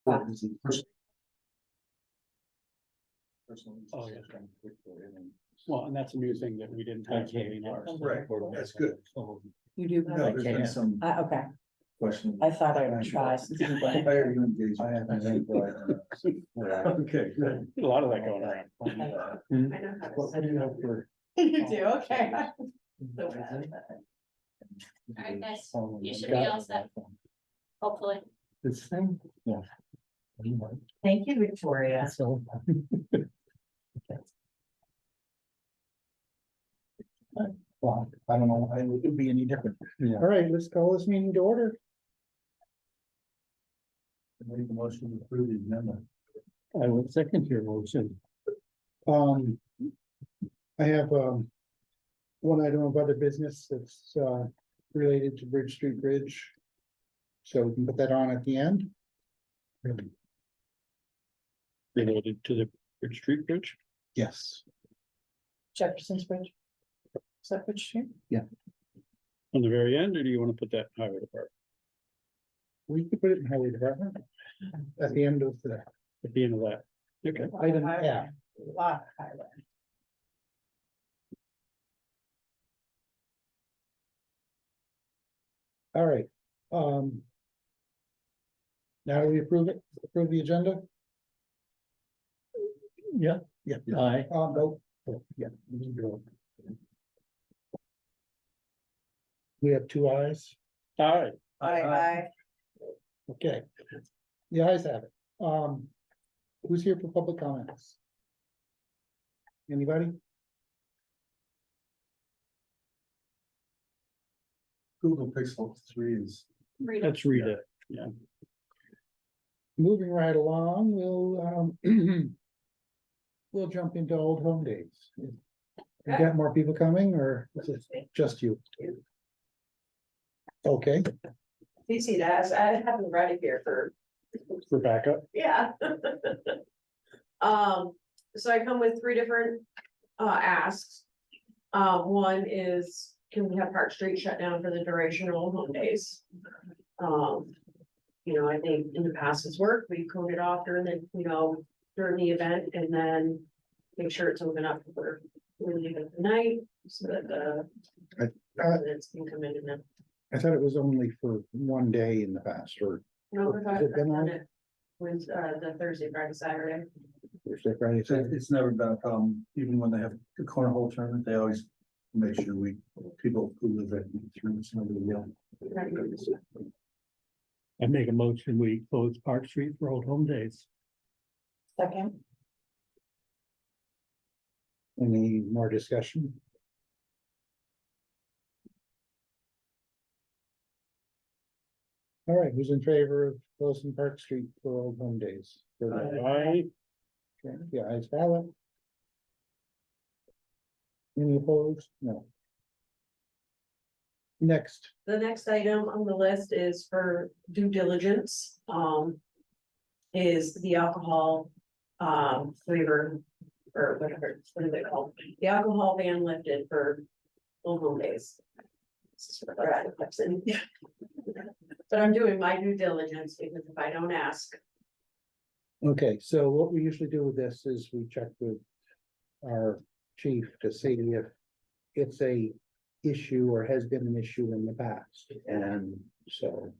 Oh, yeah. Well, and that's a new thing that we didn't have. Right, that's good. You do. No, there's been some Okay, questions. I thought I would try. Okay, good. A lot of that going around. What do you have for? You do, okay. Alright, guys, you should be all set, hopefully. This thing? Yeah. Thank you, Victoria. So. Well, I don't know, why it would be any different. All right, let's call this meeting to order. Make the motion to approve the agenda. I would second your motion. I have, one item of other business that's, related to Bridge Street Bridge. So we can put that on at the end. Related to the Bridge Street Bridge. Yes. Jefferson's Bridge. Is that Bridge Street? On the very end, or do you want to put that in highway department? We could put it in highway department. At the end of the At the end of that? Okay. item, yeah. Lot of highway. All right, now we approve the agenda? Yeah. Aye. No. Oh, yeah. We have two ayes, All right. Aye. okay. The ayes have it, who's here for public comments? Anybody? Google Pixel 3 is. Let's read it. Yeah. Moving right along, we'll, we'll jump into old home days. You got more people coming, or is it just you? Okay, You see that, I haven't read it here for, For backup. yeah. So I come with three different, asks. One is, can we have Park Street shut down for the duration of Old Home Days? You know, I think in the past it's worked, we code it off during the, during the event, and then make sure it's open up for really the night, so that the residents can come in and then. I thought it was only for one day in the past, or No, we're Has it been on? it was, the Thursday, Friday, Saturday. Thursday, Friday, Saturday. It's never been a problem, even when they have the cornhole tournament, they always make sure people who live there through somebody else. I make a motion, we close Park Street for Old Home Days. Second. Any more discussion? All right, who's in favor of closing Park Street for Old Home Days? Aye. Okay, the ayes have it. Any opposed? No. Next, The next item on the list is for due diligence, is the alcohol, flavor, or whatever, what is it called? The alcohol ban lifted for Old Home Days. This is for the other person. But I'm doing my due diligence, because if I don't ask, okay, so what we usually do with this is we check with our chief to see if it's a issue or has been an issue in the past, and so.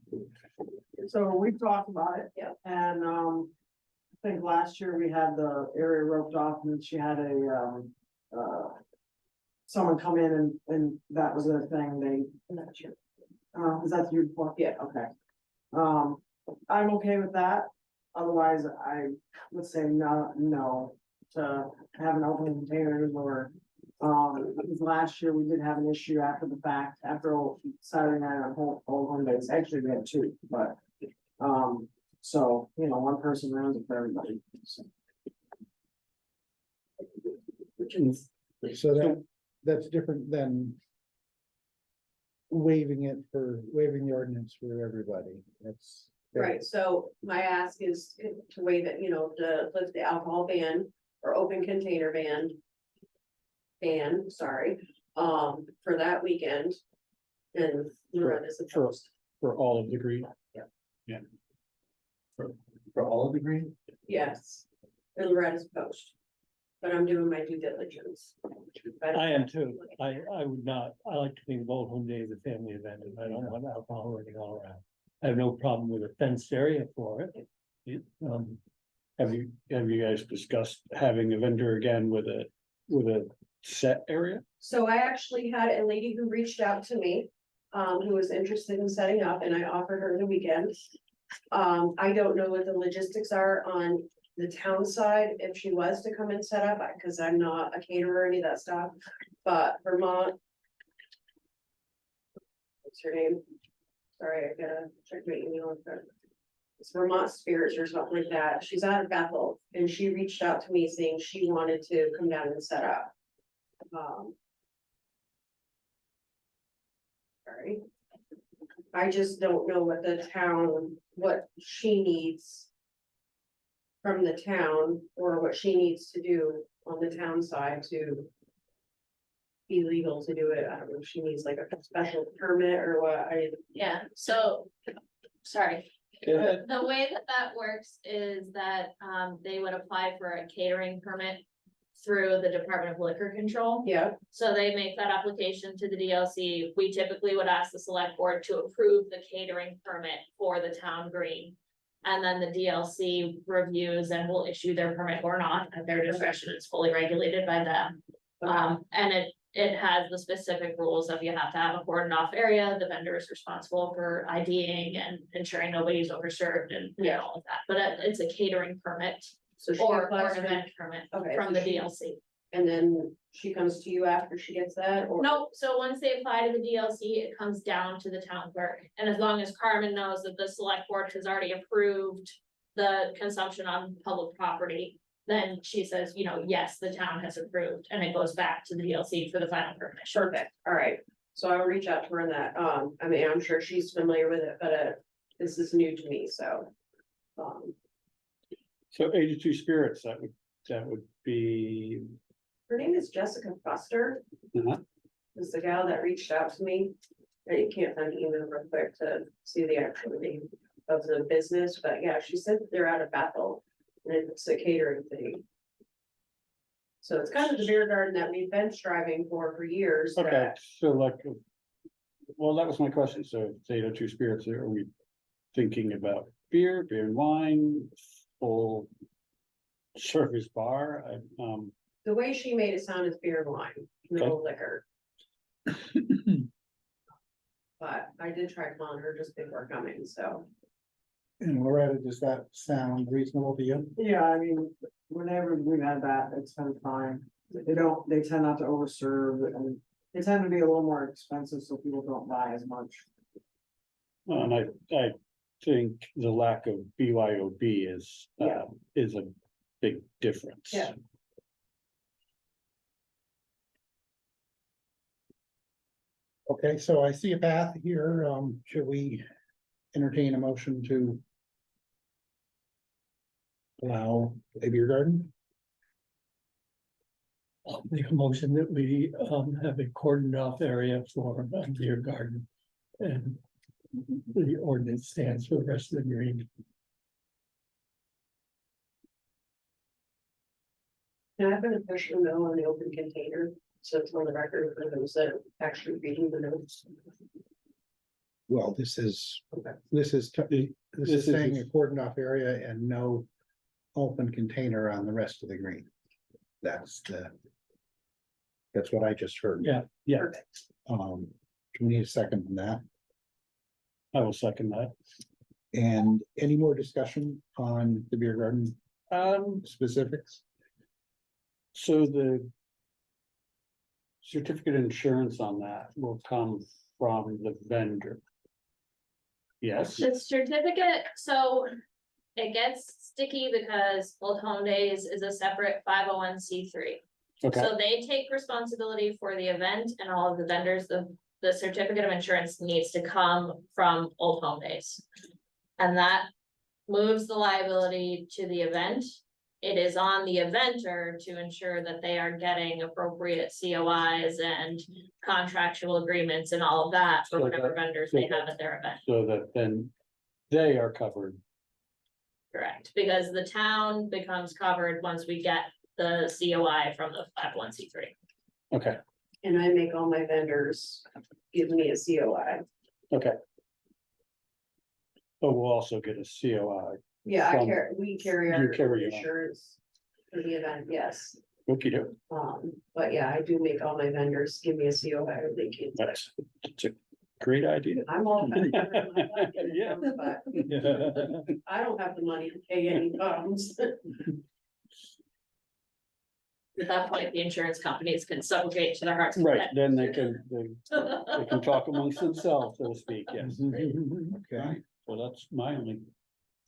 So we've talked about it. Yeah. And, I think last year we had the area roped off and she had someone come in and that was their thing, I'm not sure. is that your report? Yeah. Okay. I'm okay with that. Otherwise, I would say no to having open containers or, because last year we did have an issue after the fact, after Saturday night on Old Home Days. Actually, we had two, but, so, one person runs it for everybody. So. So that's different than waiving the ordinance for everybody, that's. Right, so my ask is to waive it, to lift the alcohol ban or open container ban, sorry, for that weekend. And run as opposed. For all of the green. Yeah. Yeah. For all of the green? Yes. And Loretta's post. But I'm doing my due diligence. I am too. I would not, I like to think of Old Home Day as a family event, and I don't want alcohol running all around. I have no problem with a fenced area for it. Have you guys discussed having a vendor again with a set area? So I actually had a lady who reached out to me, who was interested in setting up, and I offered her the weekend. I don't know what the logistics are on the town side, if she was to come and set up, because I'm not a caterer or any of that stuff, but Vermont. What's her name? Sorry, I gotta check my email. It's Vermont Spirits or something like that. She's out of Bethel, and she reached out to me saying she wanted to come down and set up. Sorry. I just don't know what the town, what she needs from the town, or what she needs to do on the town side to be legal to do it. I don't know if she needs like a special permit or what. Yeah, so, sorry. Go ahead. The way that works is that, they would apply for a catering permit through the Department of Liquor Control. Yeah, So they make that application to the DLC. We typically would ask the select board to approve the catering permit for the town green. And then the DLC reviews and will issue their permit or not at their discretion. It's fully regulated by them. And it has the specific rules of you have to have a cordoned off area. The vendor is responsible for IDing and ensuring nobody's overserved and all of that. But it's a catering permit so she or applies an for, event permit okay, from so the she- DLC. and then she comes to you after she gets that, or? No, so once they apply to the DLC, it comes down to the town clerk, and as long as Carmen knows that the select board has already approved the consumption on public property, then she says, yes, the town has approved, and it goes back to the DLC for the final permission. Perfect, all right, so I'll reach out to her on that, I mean, I'm sure she's familiar with it, but, this is new to me, so. So 82 Spirits, that would be, Her name is Jessica Buster. Uh-huh. Is the gal that reached out to me. I can't find the email real quick to see the actual name of the business, but yeah, she said that they're out of Bethel. And it's a catering thing. So it's kind of the beer garden that we've been striving for years. okay, that- so like, well, that was my question. So it's 82 Spirits, are we thinking about beer and wine, full service bar? The way she made it sound is beer and wine, no liquor. But I did try calling her just before coming, so. And Loretta, does that sound reasonable to you? Yeah, I mean, whenever we've had that, it's been fine. They tend not to overserve and they tend to be a little more expensive, so people don't buy as much. And I think the lack of BYOB is a big difference. Yeah. Okay, so I see a path here. Should we entertain a motion to allow a beer garden? I'll make a motion that we have a cordoned off area for a beer garden. And the ordinance stands for the rest of the green. Can I have an official no on the open container, so it's on the record for those that are actually reading the notes? Well, this is This saying is- a cordoned off area and no open container on the rest of the green. That's what I just heard. Yeah, yeah, Perfect. Do we need a second on that? I will second that. And any more discussion on the beer garden specifics? So the certificate of insurance on that will come from the vendor. Yes, The certificate, so it gets sticky because Old Home Days is a separate 501c3. okay, So they take responsibility for the event and all of the vendors, the certificate of insurance needs to come from Old Home Days. And that moves the liability to the event. It is on the eventer to ensure that they are getting appropriate COIs and contractual agreements and all of that for So whatever that- vendors so they that- have at their event. so that then they are covered Correct, because the town becomes covered once we get the COI from the 501(c)(3). Okay, And I make all my vendors give me a COI. okay. But we'll also get a COI. Yeah, From- we carry you our carry your own. insurance for the event, yes. Okey doke. But yeah, I do make all my vendors give me a COI, or they can. That's a great idea. I'm all. Yeah. But I don't have the money to pay any funds. At that point, the insurance companies can subrogate to their heart's Right, content. then they can talk amongst themselves, so to speak, yes. Okay. Right, so that's my only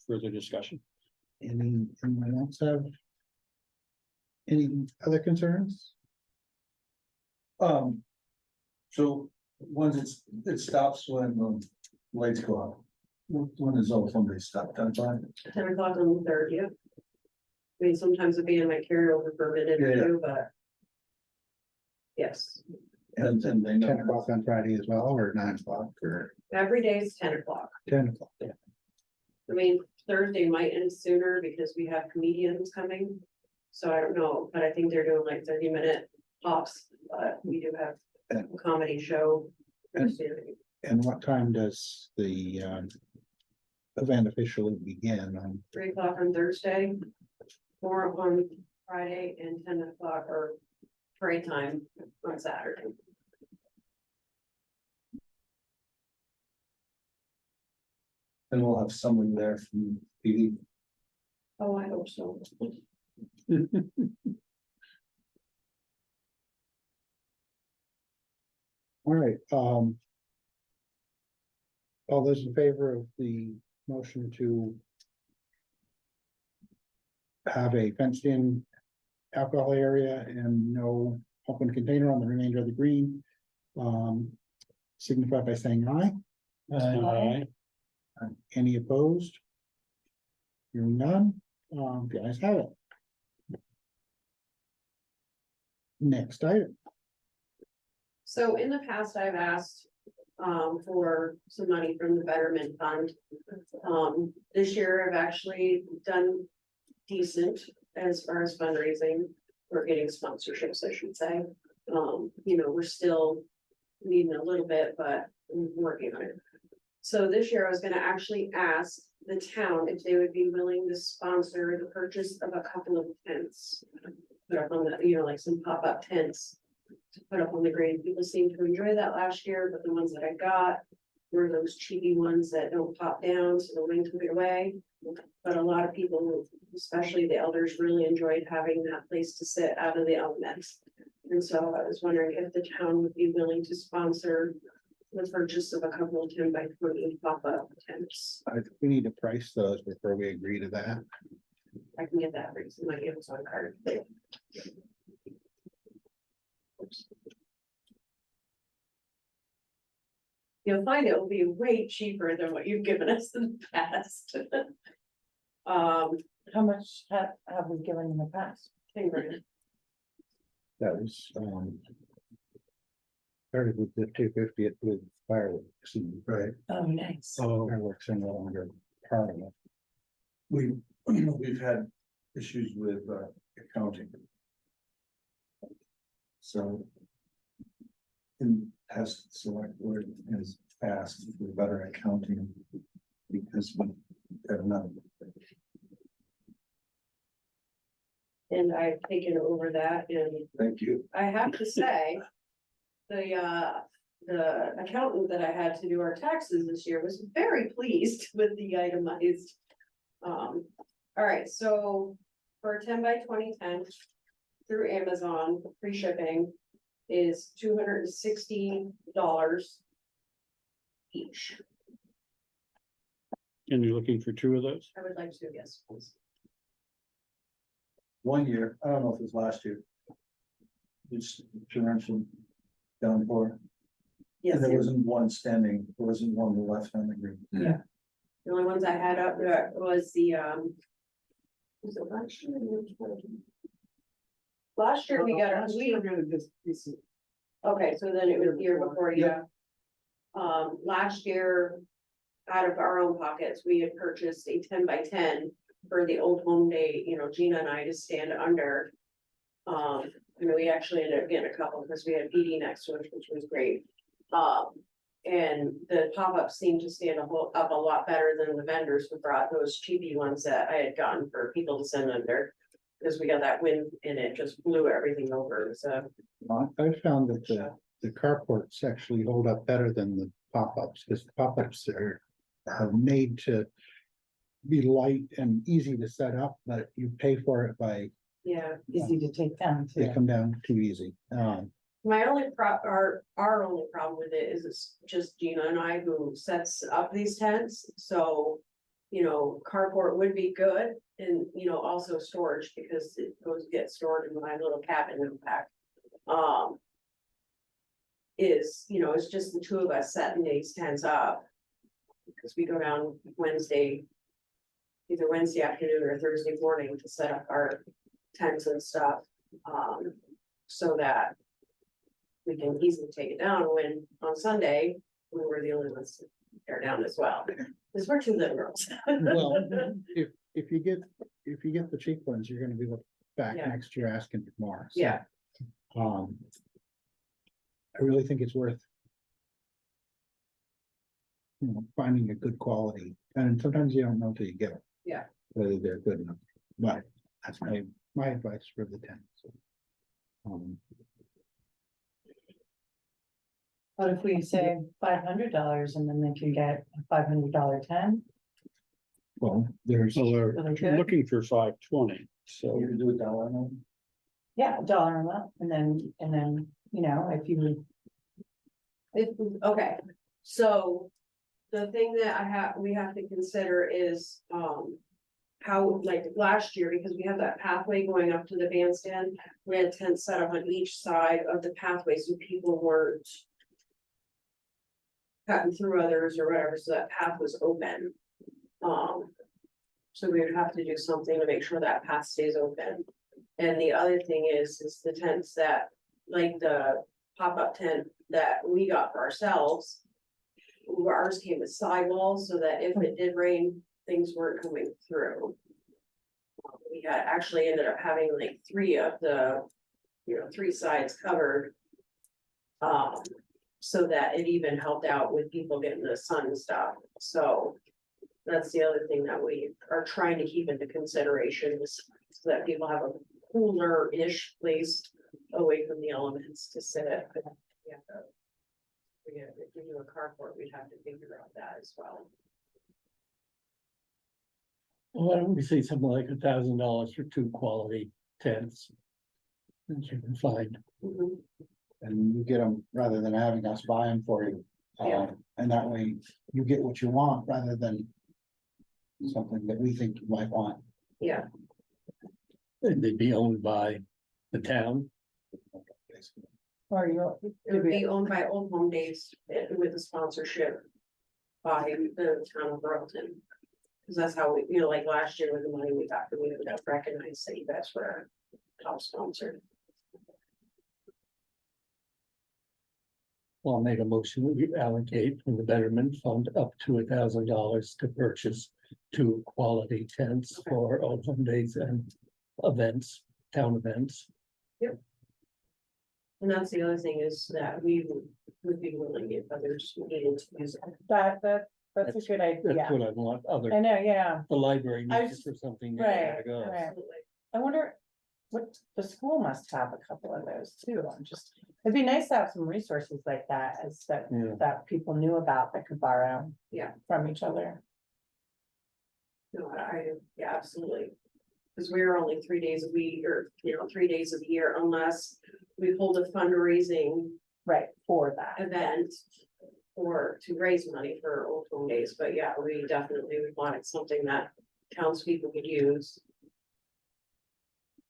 further discussion. Anyone else have? Any other concerns? So, once it stops when lights go out. When is all somebody stop, 10:05? 10 o'clock on the 30th. I mean, sometimes it'd be in my carryover for a minute or Yeah. two, but. Yes, And then they know. 10 o'clock on Friday as well, or 9 o'clock, or every day is 10 o'clock. 10 o'clock? I mean, Thursday might end sooner because we have comedians coming. So I don't know, but I think they're doing like 30-minute pops, but we do have a comedy show. And what time does the event officially begin on? 3 o'clock on Thursday, 4 on Friday, and 10 o'clock or parade time on Saturday. And we'll have someone there from PD. Oh, I hope so. All right, all those in favor of the motion to have a fenced-in alcohol area and no open container on the remainder of the green, signify by saying aye. Aye. Any opposed? Hearing none, the ayes have it. Next item. So in the past, I've asked for some money from the Betterment Fund. This year I've actually done decent as far as fundraising. We're getting sponsorships, I should say. You know, we're still needing a little bit, but we're working on it. So this year I was gonna actually ask the town if they would be willing to sponsor the purchase of a couple of tents. Put up on the, you know, like some pop-up tents to put up on the green. People seemed to enjoy that last year, but the ones that I got were those cheapy ones that don't pop down, so the wind took it away. But a lot of people, especially the elders, really enjoyed having that place to sit out of the elements. And so I was wondering if the town would be willing to sponsor the purchase of a couple of 10-by-20 pop-up tents. I think we need to price those before we agree to that. I can get that raised in my Amazon card. You'll find it will be way cheaper than what you've given us in the past. How much have we given in the past? 10 grand. That was, started with the 250 with fireworks. Right. Oh, nice. Fireworks are no longer part of it. We've had issues with accounting. So. In past select board has asked for better accounting because we have not. And I've taken over that, and Thank you. I have to say. The accountant that I had to do our taxes this year was very pleased with the itemized. All right, so for a 10-by-20 tent through Amazon, free shipping is $260 each. And you're looking for two of those? I would like to, yes, please. 1 year, I don't know if it was last year. It's torrential downpour. Yes, And there wasn't one standing, there wasn't one left on the green. the only ones I had up there was the, was it last year? Last year we got, we, okay, so then it was the year before, yeah. Last year, out of our own pockets, we had purchased a 10-by-10 for the old home day, Gina and I to stand under. We actually ended up getting a couple because we had PD next to us, which was great. And the pop-ups seemed to stand up a lot better than the vendors who brought those cheapy ones that I had gotten for people to send under. Because we got that wind and it just blew everything over, so. I found that the carports actually hold up better than the pop-ups, because the pop-ups are made to be light and easy to set up, but you pay for it by, Yeah, Easy to take down they too. come down too easy. my only our only problem with it is it's just Gina and I who sets up these tents, so. Carport would be good and, also storage because it goes get stored in my little cabin in the back. It's just the two of us setting these tents up. Because we go down Wednesday. Either Wednesday afternoon or Thursday morning to set up our tents and stuff, so that. We can easily take it down when on Sunday, we were the only ones to tear down as well, because we're two little girls. Well, if you get the cheap ones, you're gonna be back Yeah. next year asking for more. So, Yeah, I really think it's worth. Finding a good quality, and sometimes you don't know till you get them. Yeah. Whether they're good enough, but that's my advice for the tent. What if we say $500 and then they can get a $500 tent? Well, there's, So they're Really good. looking for 520, so. You can do a dollar amount. Yeah, $1 a month, and then, if you, okay, so. The thing that we have to consider is, how, like last year, because we have that pathway going up to the bandstand, we had tents set up on each side of the pathway, so people weren't. Cutting through others or whatever, so that path was open. So we would have to do something to make sure that path stays open. And the other thing is the tents that, like the pop-up tent that we got for ourselves. Ours came with sidewalls so that if it did rain, things weren't coming through. We had actually ended up having like 3 of the, 3 sides covered. So that it even helped out with people getting the sun and stuff, so. That's the other thing that we are trying to keep into consideration, is so that people have a cooler-ish place away from the elements to sit at. But yeah, if we do a carport, we'd have to figure out that as well. Why don't we say something like $1,000 for 2 quality tents? That you can find. and you get them rather than having us buy them for you. Yeah. And that way you get what you want rather than something that we think you might want. Yeah, And they'd be owned by the town. or you. it would be owned by Old Home Days with a sponsorship by the town of Burlington. Cause that's how we, like last year with the money we got, we would have recognized that you guys were top sponsor. I'll make a motion that we allocate from the betterment fund up to $1,000 to purchase 2 quality tents Okay. for Old Home Days and events, town events. And that's the other thing is that we would be willing if others needed to use it. That's a good That's idea. what I want I other, know, yeah, the library I needs was- it for something. they right, gotta go. right. I wonder what, the school must have a couple of those too. It'd be nice to have some resources like that Yeah. that people knew about that could borrow. Yeah. From each other. No, yeah, absolutely. Cause we're only 3 days a week or, 3 days of the year unless we hold a fundraising Right, for that. event. Or to raise money for Old Home Days, but yeah, we definitely would want it something that townspeople could use.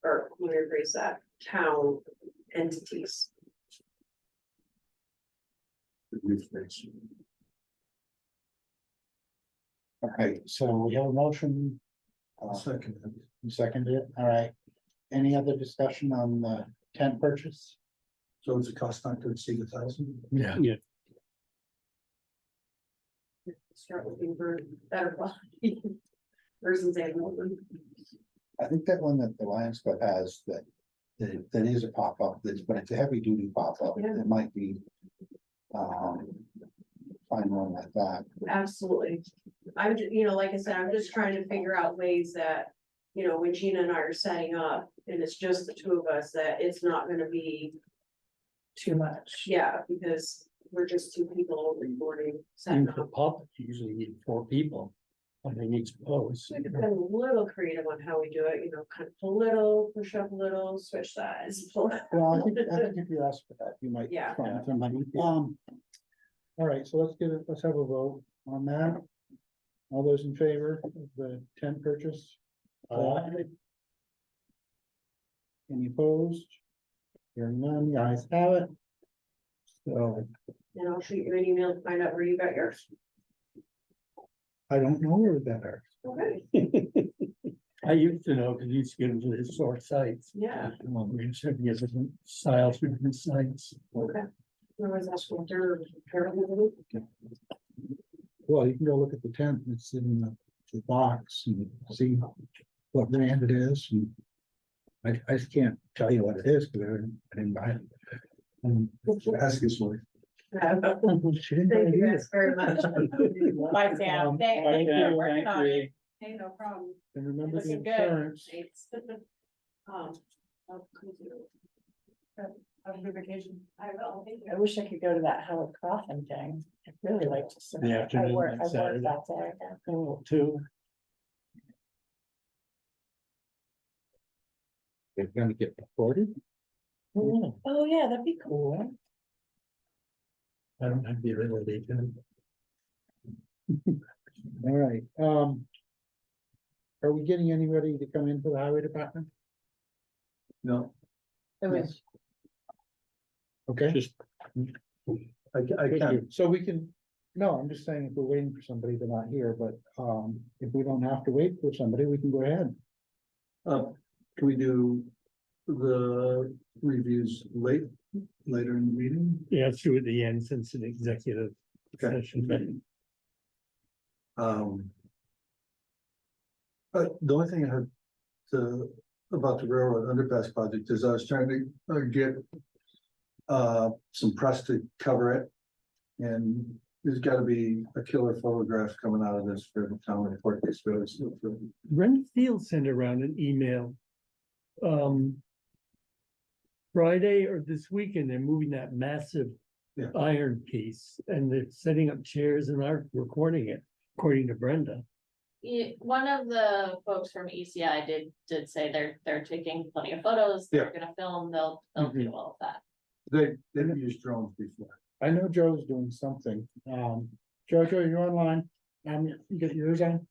Or let me rephrase that, town entities. Okay, so we have a motion. Second. You seconded it, all right. Any other discussion on the tent purchase? So it's a cost not to exceed 1,000. Yeah. Start looking for better quality. Versus Hamilton. I think that one that the Lions Club has that is a pop-up, but it's a heavy duty pop-up, Yeah. it might be. Find one like that. Absolutely. I'm, like I said, I'm just trying to figure out ways that, when Gina and I are setting up, and it's just the two of us, that it's not gonna be, Too much. yeah, because we're just two people recording, And setting for up. pop, you usually need 4 people on each post. We could be a little creative on how we do it, kind of pull a little, push up a little, switch sides. pull- Well, I think if you ask for that, you might Yeah. find somebody. All right, so let's have a vote on that. All those in favor of the tent purchase? Aye. Any opposed? Hearing none, the ayes have it. So And I'll shoot you an email to find out where you got yours. I don't know where that are. Okay, I used to know, because you used to get them to the historic sites. yeah, We used to get different styles for different sites. okay. Otherwise, that's what they're apparently. Well, you can go look at the tent, it's in the box and see what brand it is. And I just can't tell you what it is, because I didn't buy it. Ask his wife. She didn't buy Thank it you either. guys very much. Bye, Sam. Thank you for working on it. Hey, no problem. And remember the Looking good. insurance. Thanks. I'll come to- Have a good vacation. I will, thank I you. wish I could go to that Howard Coffin thing. I'd really like to. see The that. afternoon I work on that Saturday. day. Oh, 2. They're gonna get recorded. Oh, yeah, that'd be cool. I don't have the ability to. All right, are we getting anybody to come into the highway department? No, It was, Okay. Just I can't. So we can, no, I'm just saying if we're waiting for somebody, they're not here, but, if we don't have to wait for somebody, we can go ahead. Can we do the reviews later in the meeting? Yeah, it's true at the end, since an executive Okay. session, but The only thing I had about the railroad underpass project is I was trying to get some press to cover it. And there's gotta be a killer photograph coming out of this for the town report. Brenda Field sent around an email. Friday or this weekend, they're moving that massive Yeah. iron piece, and they're setting up chairs and are recording it, according to Brenda. One of the folks from ECI did say they're taking plenty of photos, they're gonna film, they'll do all of that. They've used drones before. I know Joe's doing something. Jojo, you're online. You get yours on?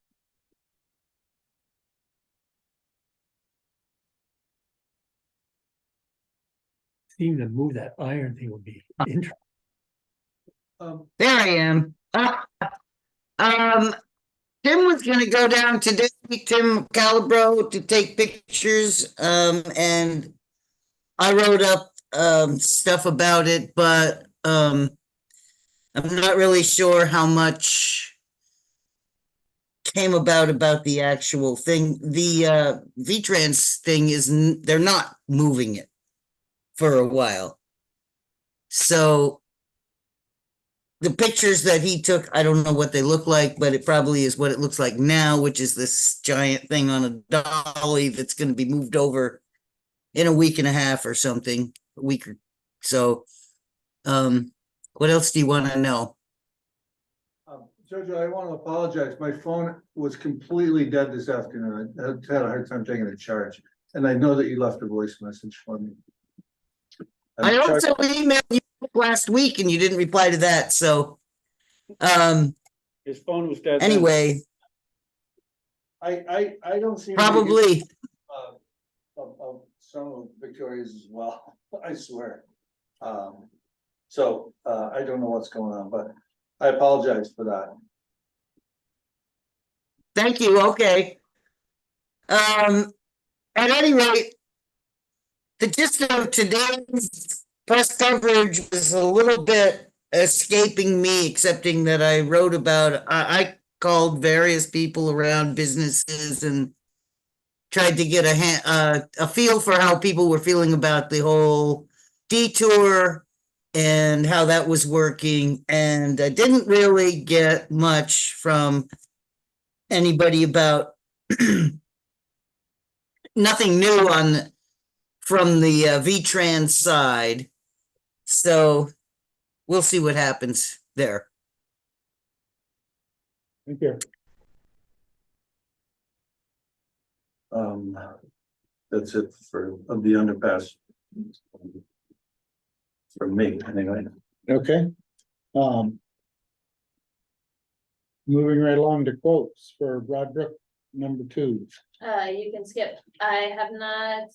Seeing them move that iron thing would be interesting. There I am. Tim was gonna go down today, Tim Calabro, to take pictures, and I wrote up, stuff about it, but, I'm not really sure how much came about the actual thing. The, V-Trans thing they're not moving it for a while. So the pictures that he took, I don't know what they look like, but it probably is what it looks like now, which is this giant thing on a dolly that's going to be moved over in a week and a half or something, a week or so. What else do you want to know? Jojo, I want to apologize. My phone was completely dead this afternoon. I had a hard time taking a charge. And I know that you left a voice message for me. I also emailed you last week and you didn't reply to that, so his phone was dead. then. anyway, I don't see. probably. Of some of Victoria's as well, I swear. So I don't know what's going on, but I apologize for that. Thank you, okay. At any rate, the gist of today's press coverage was a little bit escaping me, excepting that I wrote about, I called various people around businesses and tried to get a feel for how people were feeling about the whole detour and how that was working. And I didn't really get much from anybody about nothing new from the V-Trans side. So we'll see what happens there. Thank you. That's it for of the underpass. For me, anyway. Okay. Moving right along to quotes for Broadbrook number 2. You can skip. I have not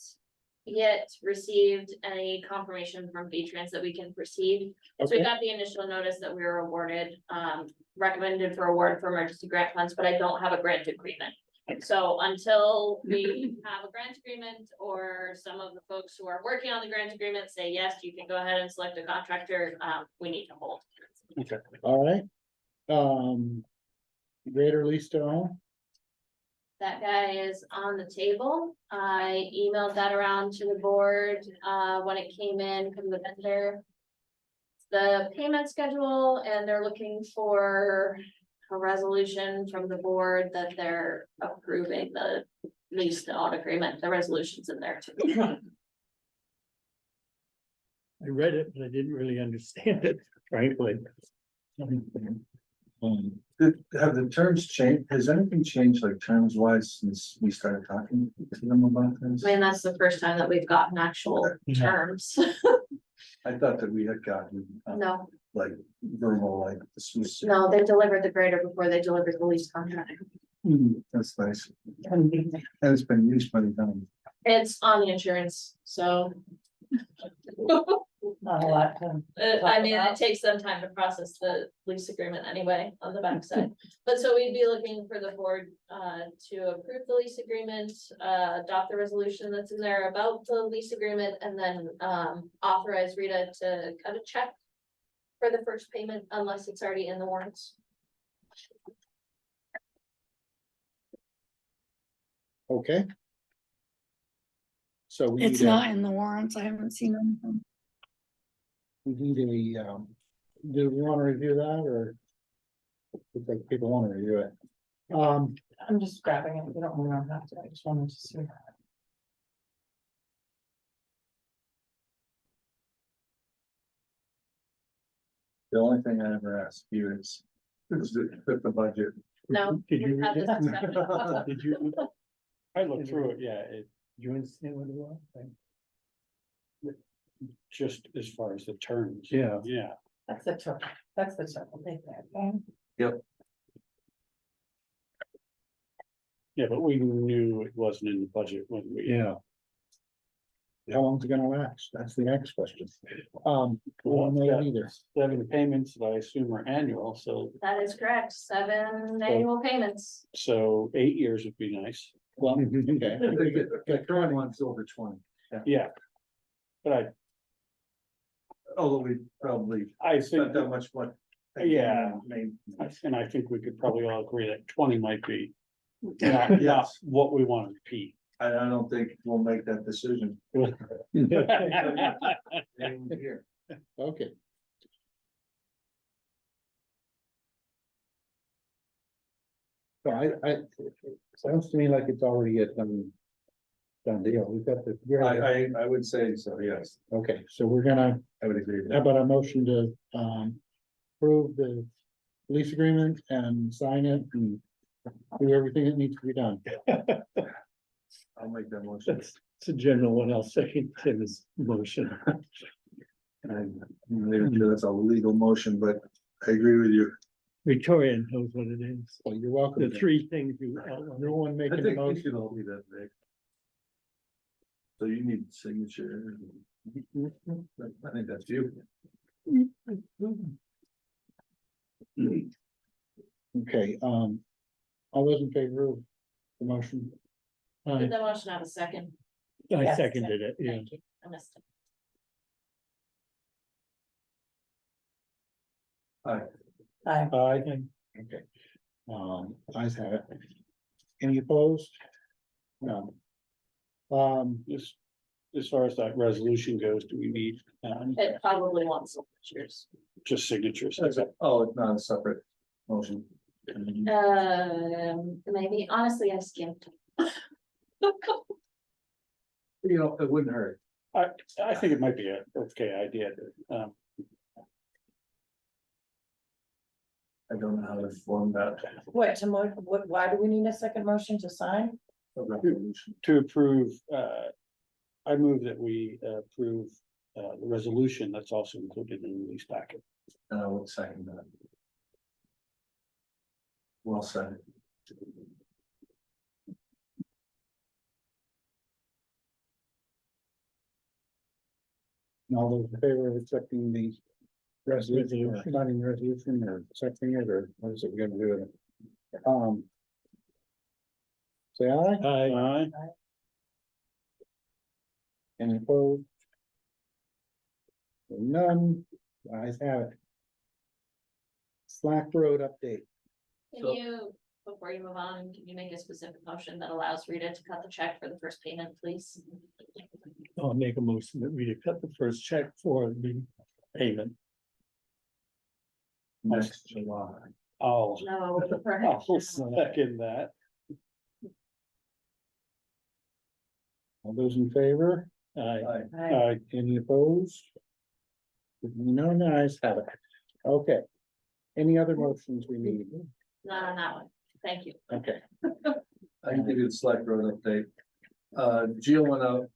yet received any confirmation from V-Trans that we can proceed. So we Okay, got the initial notice that we were awarded, recommended for award for emergency grant funds, but I don't have a grant agreement. So until we have a grant agreement, or some of the folks who are working on the grant agreement say, yes, you can go ahead and select a contractor, we need to hold. all right. Greater lease to own, That guy is on the table. I emailed that around to the board, when it came in from the vendor. The payment schedule, and they're looking for a resolution from the board that they're approving the lease to own agreement. The resolution's in there too. I read it, but I didn't really understand it, frankly. Have the terms changed? Has anything changed like terms wise since we started talking to them about this? I mean, that's the first time that we've gotten actual terms. I thought that we had gotten. No, Like verbal, like this was. no, they delivered the grader before they delivered the lease contract. That's nice. And it's been used many times. It's on the insurance, so. Not a lot to. I mean, it takes some time to process the lease agreement anyway on the backside. But so we'd be looking for the board to approve the lease agreement, adopt the resolution that's in there about the lease agreement, and then authorize Rita to cut a check for the first payment unless it's already in the warrants. okay. So we It's need not in the warrants. I haven't seen anything. we need do we want to review that or? Looks like people want to review it. I'm just grabbing it. We don't have to. I just wanted to see. The only thing I ever asked you is to fit the budget. No. Did you we've had read this it? discussion. Did you? I looked through it, yeah, you understand what it was? Just as far as the terms. Yeah. Yeah. That's the total. That's the total. Okay. Yeah, but we knew it wasn't in the budget when we. Yeah. How long's it gonna last? That's the next question. We don't know either. 7 payments that I assume are annual, so, That is correct, 7 annual payments. so 8 years would be nice. Well, Okay. The current one's over 20, yeah. But although we probably I spent think, that much money. Yeah. and I think we could probably all agree that 20 might be not Yes, what we want to repeat. I don't think we'll make that decision. Here. Okay. So it sounds to me like it's already a done deal. We've got the. I would say so, yes, Okay, so we're gonna, I would agree with how that. about a motion to, approve the lease agreement and sign it and do everything that needs to be done? I'll make that motion. It's a general one, I'll second Tim's motion. I'm not even sure that's a legal motion, but I agree with you. Victoria knows what it is. Well, you're welcome. The 3 things you outlined. No one I making a think we motion. should all be that big. So you need signature. I think that's you. Okay, all those in favor of the motion? Did the motion have a second? I Yes. seconded it, yeah. Thank you. I missed it. Aye. I think, Okay, Eyes have it. Any opposed? No. Just as far as that resolution goes, do we need, It probably wants some pictures. just signatures? Oh, it's not a separate motion. Maybe, honestly, I skimmed. You know, it wouldn't hurt. I think it might be a okay idea, I don't know how to form that. What, why do we need a second motion to sign? Resolution. to approve, I move that we approve, the resolution that's also included in the release packet. And I would second that. Well said. And all those in favor of accepting the resolution, or signing the resolution, or accepting it, or what is it we're gonna do with it? Say aye. Aye. Any opposed? None, ayes have it. Slack Road update. Can you, before you move on, can you make a specific motion that allows Rita to cut the check for the first payment, please? I'll make a motion that we cut the first check for the payment. Next July. I'll No. I'll second that. all those in favor? Aye. Any opposed? No, ayes have it. Okay. Any other motions we need? Not on that one, thank you. Okay. I can give you the Select Road update. Jill went out,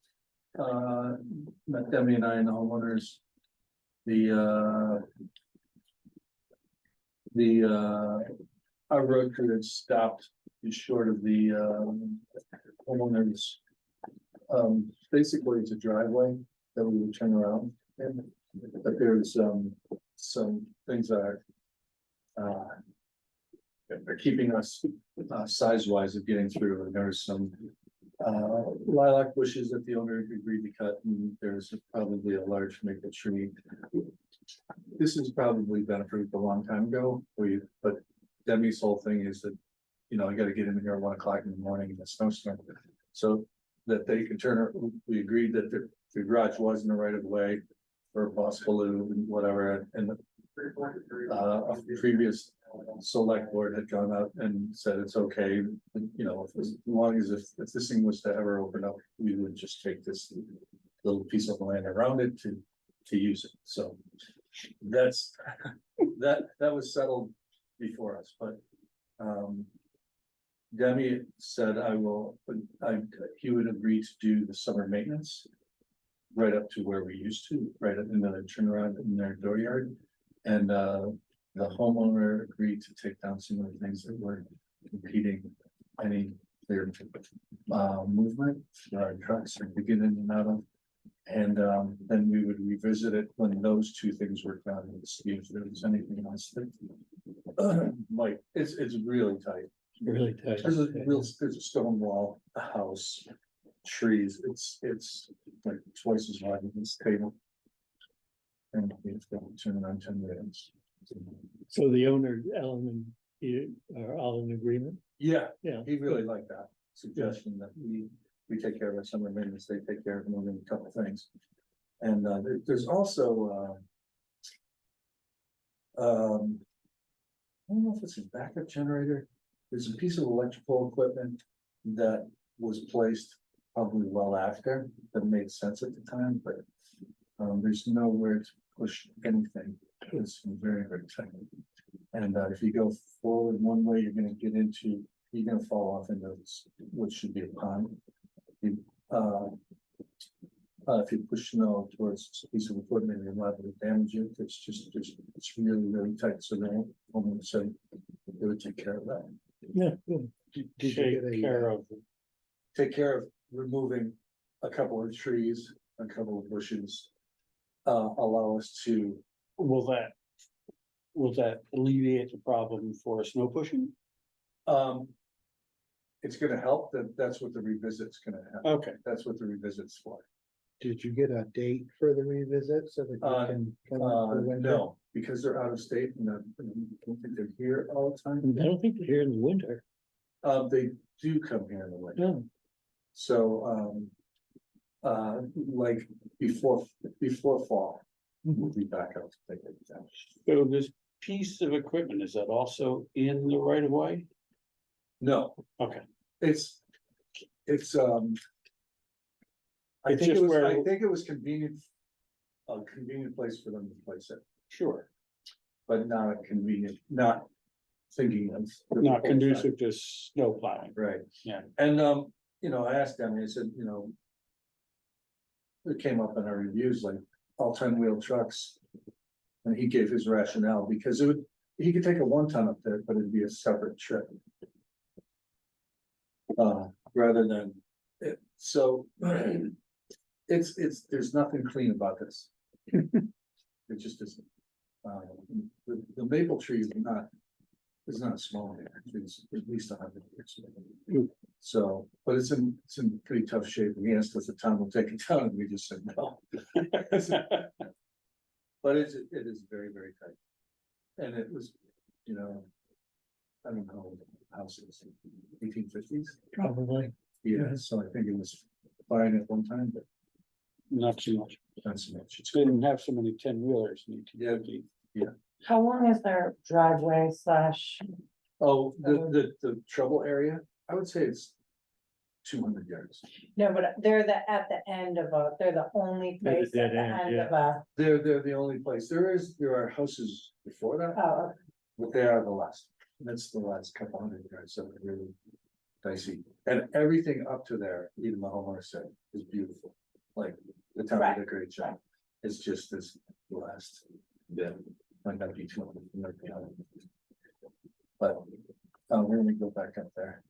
met Demi and I and the homeowners. Our road crew had stopped just short of the, homeowners. Basically, it's a driveway that we would turn around in, but there's, some things that are keeping us, size-wise of getting through, and there's some lilac bushes that the owner agreed to cut, and there's probably a large maple tree. This has probably been approved a long time ago, but Demi's whole thing is that, you know, I gotta get in here at 1 o'clock in the morning in the snowstorm. So that they can we agreed that the garage was in the right of way for a bus balloon and whatever, and a previous select board had gone out and said it's okay, you know, as long as if this thing was to ever open up, we would just take this little piece of land around it to use it, so that's, that was settled before us, but Demi said he would agree to do the summer maintenance right up to where we used to, right up in the turnaround in their dooryard. And the homeowner agreed to take down some of the things that were impeding any clear movement for our trucks or to get in and out of. And then we would revisit it when those two things were done and see if there was anything else that like it's really tight. Really tight. There's a stone wall, a house, trees, it's like twice as wide as this table. And it's going to turn around 10 minutes. So the owner, Ellen, and you are all in agreement? Yeah, Yeah. he really liked that suggestion that we take care of our summer maintenance, they take care of moving a couple things. And there's also I don't know if it's a backup generator. There's a piece of electrical equipment that was placed probably well after that made sense at the time, but there's nowhere to push anything. It's very, very tight. And if you go forward one way, you're gonna fall off into what should be a pond. If you push snow towards a piece of equipment, you're liable to damage it. It's really, really tight. So the homeowner said they would take care of that. Yeah. Good. Did you get a, Take care of removing a couple of trees, a couple of bushes. Allow us to, Will that alleviate the problem for snow pushing? it's gonna help, that's what the revisit's gonna have. Okay. That's what the revisit's for. did you get a date for the revisit so that you can? come up with a window? No, because they're out of state and I don't think they're here all the time. I don't think they're here in the winter. They do come here in the winter. No, So, like before fall, we'll be back out to take it down. So this piece of equipment, is that also in the right of way? No, Okay, it's, I It's think just it was, where- I think it was convenient. A convenient place for them to place it, sure, but not a convenient, not thinking of. not conducive to snow plowing, Right. yeah. And, I asked them, I said, it came up in our reviews, like, all 10-wheel trucks. And he gave his rationale, because he could take a 1-ton up there, but it'd be a separate trip. Rather than, so, there's nothing clean about this. It just isn't. The maple tree is not small, it's at least 100 years. So, but it's in pretty tough shape, and he asked if the town will take it down, and we just said no. But it is very, very tight. And it was, I don't know, how old the house is, 1850s? probably. Yeah, so I think it was fine at one time, but Not so much, not so much. they didn't have so many 10-wheelers in 1850. How long is their driveway slash? Oh, the trouble area, I would say it's 200 yards. No, but they're at the end of they're the only They're the place at dead the end, end yeah. of a, They're the only place, there are houses before that, oh, but they are the last. That's the last couple hundred yards, so they're really dicey. And everything up to there, even the homeowner said, is beautiful. Like, the town did a great job. It's just this last bit, might not be 200, might be 100. But, we're gonna go back up there.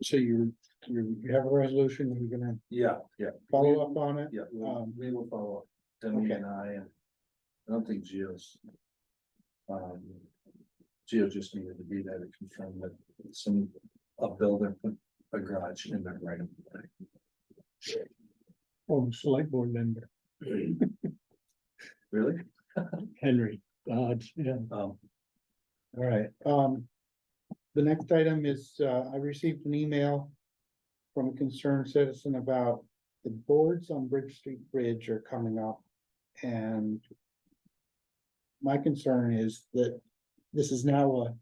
So you have a resolution, you're gonna Yeah. follow up on it? Yeah, we will follow up, Demi Okay. and I don't think Gio's. Gio just needed to be there to confirm that a builder put a garage in there right. Oh, select board member, Really? Henry Dodge, yeah. Um, All right, the next item is, I received an email from a concerned citizen about the boards on Bridge Street Bridge are coming up. And my concern is that this is now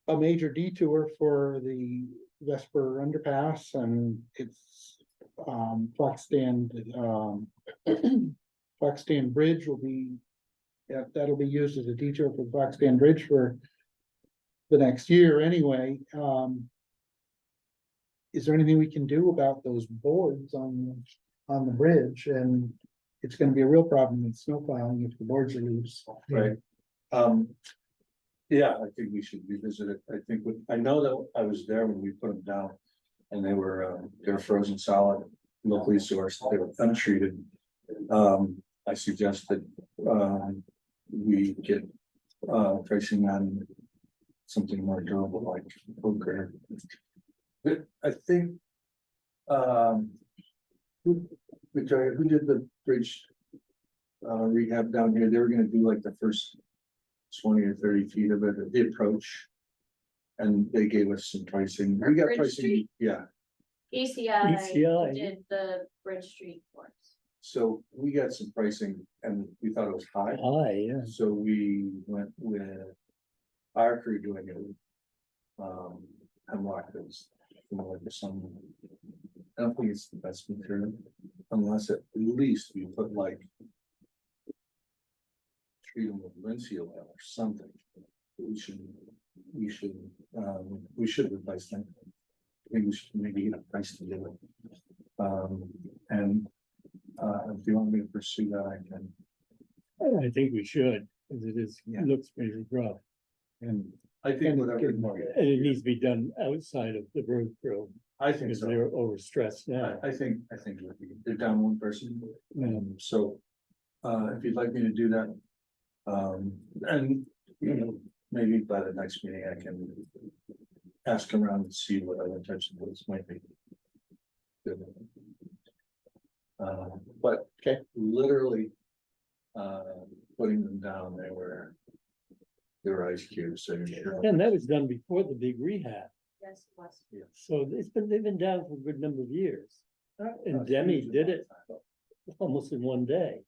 a major detour for the Vesper underpass, and it's, Fox Stand Bridge will be, yeah, that'll be used as a detour for Fox Stand Bridge for the next year anyway. Is there anything we can do about those boards on the bridge? And it's gonna be a real problem with snow plowing if the boards are loose. right. Yeah, I think we should revisit it. I think, I know that I was there when we put them down. And they were frozen solid, locally sourced, they were untreated. I suggested, we get, pricing on something more durable like poker. But I think, Victoria, who did the bridge rehab down here? They were gonna do like the first 20 or 30 feet of it, the approach. And they gave us some pricing. We got Bridge pricing, Street? yeah. ECI ECI. did the Bridge Street for us. So we got some pricing and we thought it was high. Yeah. So we went with our crew doing it. Hemlock is, like the sun. I don't think it's the best material unless at least we put like. Treat them with linseed oil or something. We should replace them. I think we should maybe get a price to do it. And if you want me to pursue that, I can. I think we should, because it is, Yeah. it looks pretty rough. And I think And whatever. get more. And it needs to be done outside of the road crew, I think because so. they're overstressed now. I think they're down one person. So, if you'd like me to do that. And, maybe by the next meeting, I can ask around and see what other types of woods might be. Good. But Okay. literally, putting them down, they were ice cubes, so you're sure. And that was done before the big rehab, Yes, it was. so they've been down for a good number of years. And That's Demi usually did one it time. almost in one day.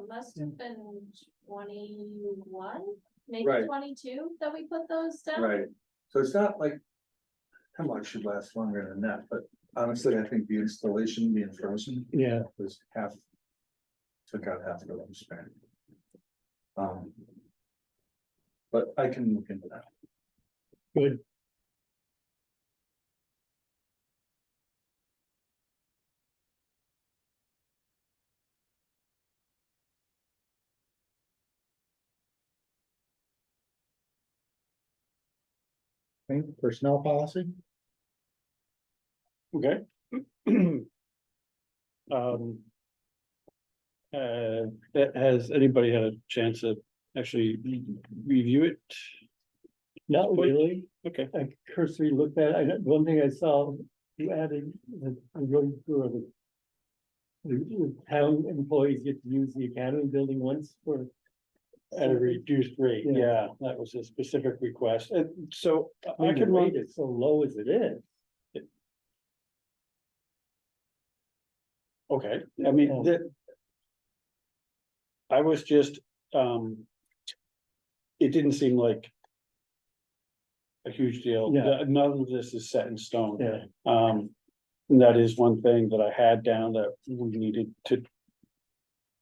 Must have been 21, maybe Right. 22 that we put those down. Right, so it's not like, how much should last longer than that, but honestly, I think the installation being frozen Yeah, was half. Took out half of the lifespan. But I can look into that. good. Okay, personnel policy? Okay. Has anybody had a chance to actually review it? Not really. Okay, I cursory looked at, one thing I saw, you added, I'm going through the town employees get to use the academy building once for. at a reduced rate, Yeah. yeah, that was a specific request, and so I I can can run rate it so low as it is. Okay, I mean, Oh. that. I was just, it didn't seem like. A huge deal, Yeah. None of this is set in stone. Yeah, And that is one thing that I had down that we needed to.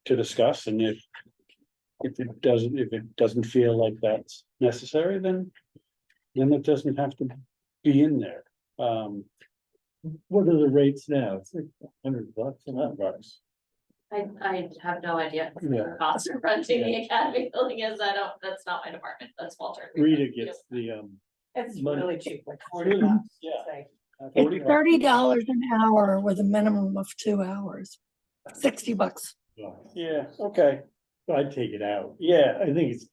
To discuss, and if it doesn't feel like that's necessary, then it doesn't have to be in there. what are the rates now? It's like $100 an hour. I have no idea. what the Yeah. Cost of renting the academy building is, that's not my department, that's Walter. Rita gets the, It's Money. really cheap, like 40 Really? bucks. Yeah. say. It's $30 an hour with a minimum of 2 hours. $60. Yeah, okay, I'd take it out. yeah, I think it's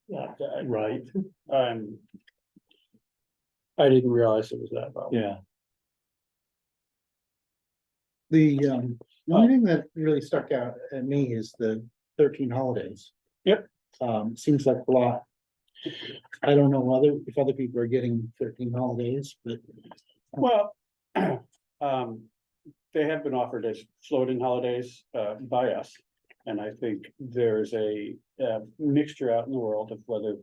not right, I didn't realize it was that low. yeah. The only thing that really stuck out at me is the 13 holidays. Yep. Seems like a lot. I don't know if other people are getting 13 holidays, but Well, they have been offered as floating holidays, by us. And I think there's a, mixture out in the world of whether.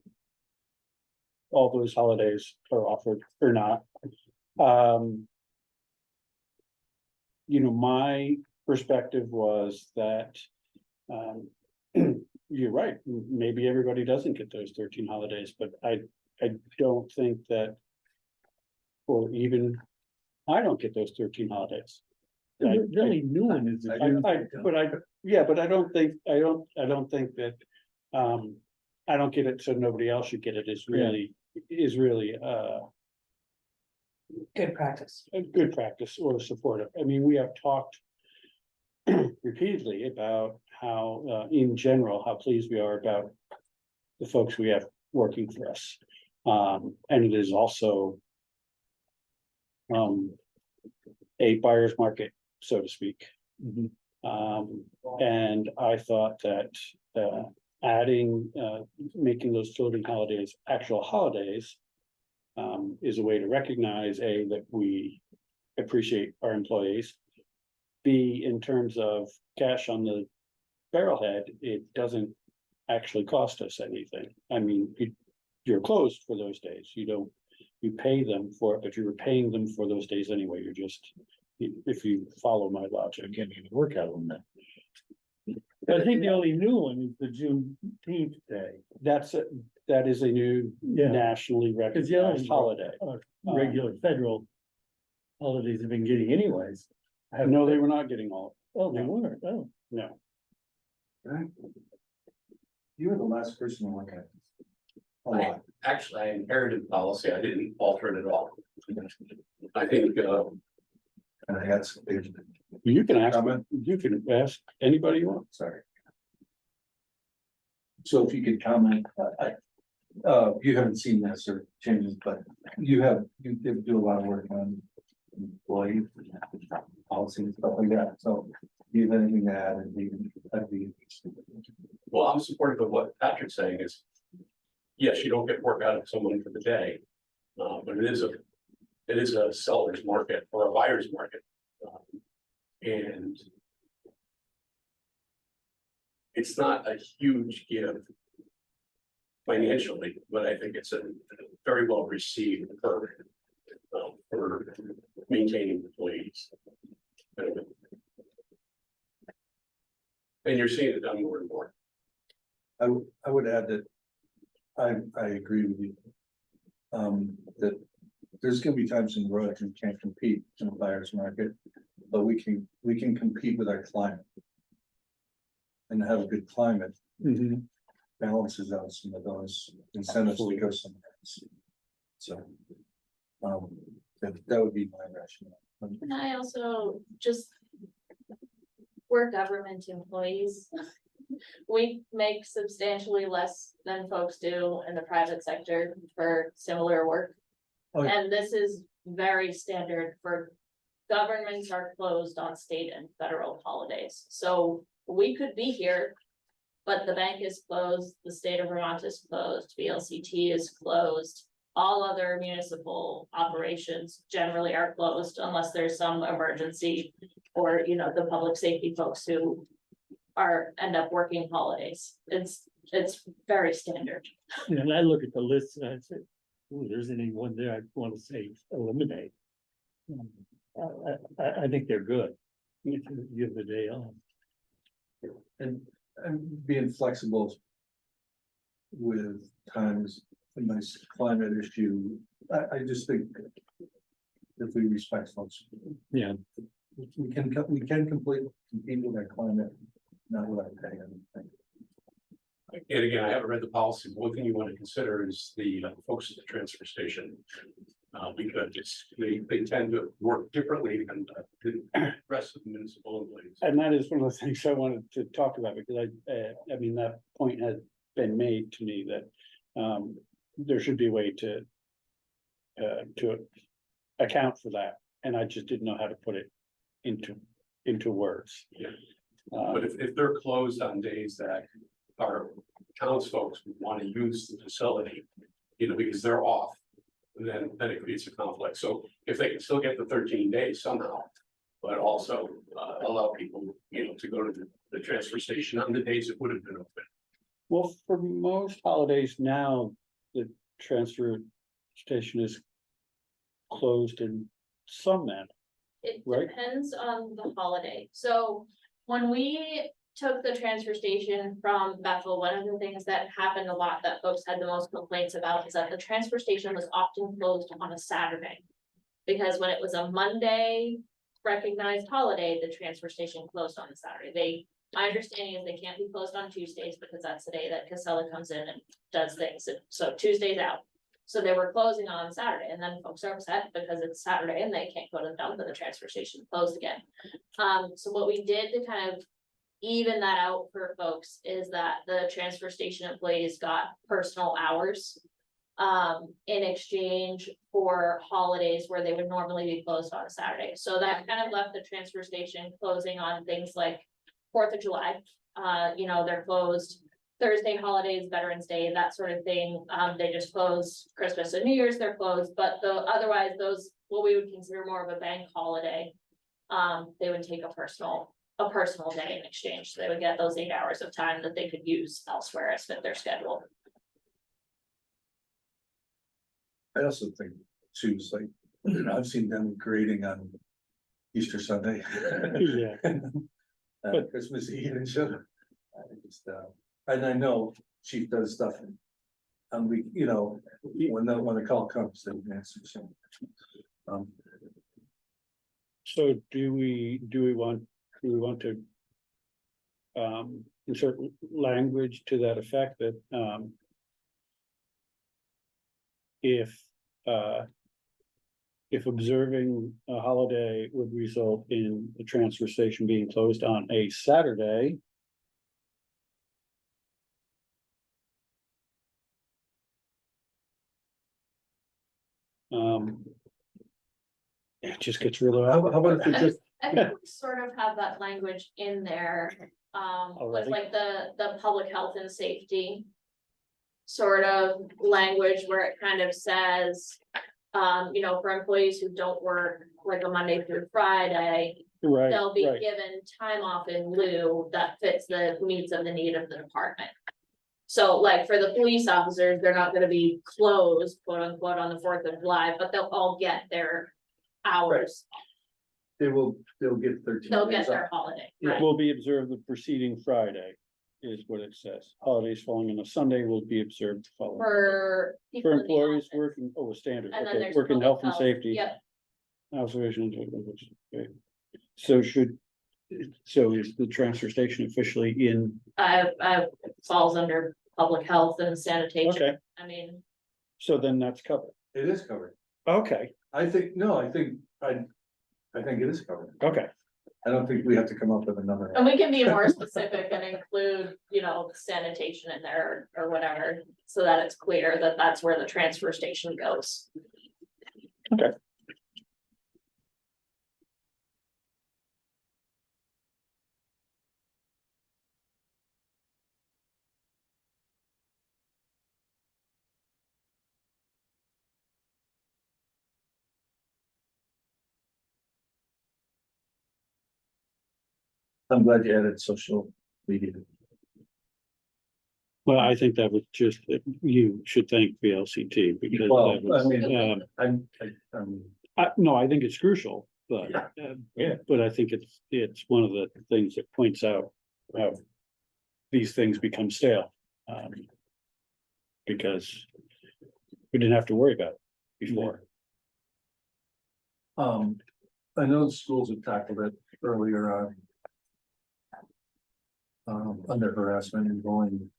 All those holidays are offered or not. My perspective was that, you're right, maybe everybody doesn't get those 13 holidays, but I don't think that. Or even, I don't get those 13 holidays. The only new one is the June. But I don't think that, I don't get it, so nobody else should get it, is really, Good practice. a good practice or supportive. I mean, we have talked. Repeatedly about how, in general, how pleased we are about. The folks we have working for us, and it is also. A buyer's market, so to speak. And I thought that, adding, making those floating holidays actual holidays. Is a way to recognize, A, that we appreciate our employees. B, in terms of cash on the barrelhead, it doesn't actually cost us anything. I mean, you're closed for those days. You pay them for it, but you're paying them for those days anyway. You're just, if you follow my logic. getting any work out of them then. I think the only new one is the Juneteenth day, That is a new Yeah. nationally because the other recognized ones holiday. are regular federal holidays have been getting anyways. No, they were not getting all, Oh, they weren't, oh. no. You were the last person to look at. Actually, I inherited policy. I didn't alter it at all. I think, And I had some. You can Comment? ask anybody you want. Sorry. So if you could comment, you haven't seen this or changes, but you did do a lot of work on employee policy and stuff like that, so. Do you have anything to add? That'd be interesting. Well, I'm supportive of what Patrick's saying is, yes, you don't get work out of someone for the day. But it is a seller's market or a buyer's market. And it's not a huge give financially, but I think it's a very well received for maintaining employees. And you're seeing it done more and more. I would add that I agree with you. That there's gonna be times in the road that we can't compete in the buyer's market, but we can compete with our climate. And have a good climate balances out some of those incentives to go somewhere else. So, that would be my rationale. And I also just, we're government employees. We make substantially less than folks do in the private sector for similar work. Oh, yeah. And this is very standard for governments are closed on state and federal holidays. So we could be here, but the bank is closed, the state of Vermont is closed, VLCT is closed. All other municipal operations generally are closed unless there's some emergency or, you know, the public safety folks who end up working holidays. It's very standard. And I look at the list and I say, ooh, there's anyone there I want to say eliminate. I think they're good. You can give the day off. And being flexible with times, a nice climate issue, I just think if we respect folks. Yeah. We can compete with our climate, not with our pay, I think. And again, I haven't read the policy, but one thing you want to consider is the folks at the transfer station. Because they tend to work differently than the rest of the municipal employees. And that is one of the things I wanted to talk about, because I mean, that point has been made to me that there should be a way to account for that, and I just didn't know how to put it into words. Yeah. But if they're closed on days that our townsfolk want to use the facility, you know, because they're off, then it creates a conflict. So if they can still get the 13 days somehow, but also allow people, you know, to go to the transfer station on the days it would have been open. Well, for most holidays now, the transfer station is closed in some manner. It Right. depends on the holiday. So when we took the transfer station from Bethel, one of the things that happened a lot that folks had the most complaints about is that the transfer station was often closed on a Saturday. Because when it was a Monday recognized holiday, the transfer station closed on the Saturday. My understanding is they can't be closed on Tuesdays because that's the day that Casella comes in and does things. So Tuesday's out. So they were closing on Saturday, and then folks are upset because it's Saturday and they can't go to the dump and the transfer station closed again. So what we did to kind of even that out for folks is that the transfer station employees got personal hours in exchange for holidays where they would normally be closed on a Saturday. So that kind of left the transfer station closing on things like 4th of July. You know, they're closed Thursday holidays, Veterans Day, that sort of thing. They just closed Christmas and New Year's, they're closed, but otherwise those, what we would consider more of a bank holiday, they would take a personal day in exchange. So they would get those 8 hours of time that they could use elsewhere as fit their schedule. I also think too, it's like, you know, I've seen them grading on Easter Sunday. Yeah. Christmas Eve and shit. And I know Chief does stuff. And we, you know, when the call comes, they answer. So do we want to insert language to that effect that if observing a holiday would result in the transfer station being closed on a Saturday, it just gets really. How about if we just, I think we sort of have that language in there, with Already? like the public health and safety. Sort of language where it kind of says, for employees who don't work like a Monday through Friday. Right, They'll be right. given time off in lieu that fits the needs of the need of the department. So like for the police officers, they're not gonna be closed, quote unquote, on the 4th of July, but they'll all get their hours. They'll get 13 They'll get days their off. holiday, It right? will be observed the preceding Friday, is what it says. Holidays falling on a Sunday will be observed the following. For people For in the employees office. working, standard, And then okay, there's working public health and safety. Yep, Observation. Okay. So is the transfer station officially in? I falls under public health and sanitation. Okay, I mean, so then that's covered. It is covered. Okay, I think it is covered. okay. I don't think we have to come up with a number. and we can be more specific and include, sanitation in there or whatever, so that it's clear that that's where the transfer station goes. I'm glad you added social media. Well, I think that was just, you should thank VLCT because Well, that was, I mean, no, I think it's crucial, but. Yeah. But I think it's one of the things that points out how these things become stale. Because we didn't have to worry about it before. I know the schools have tackled it earlier on. Under harassment and bullying.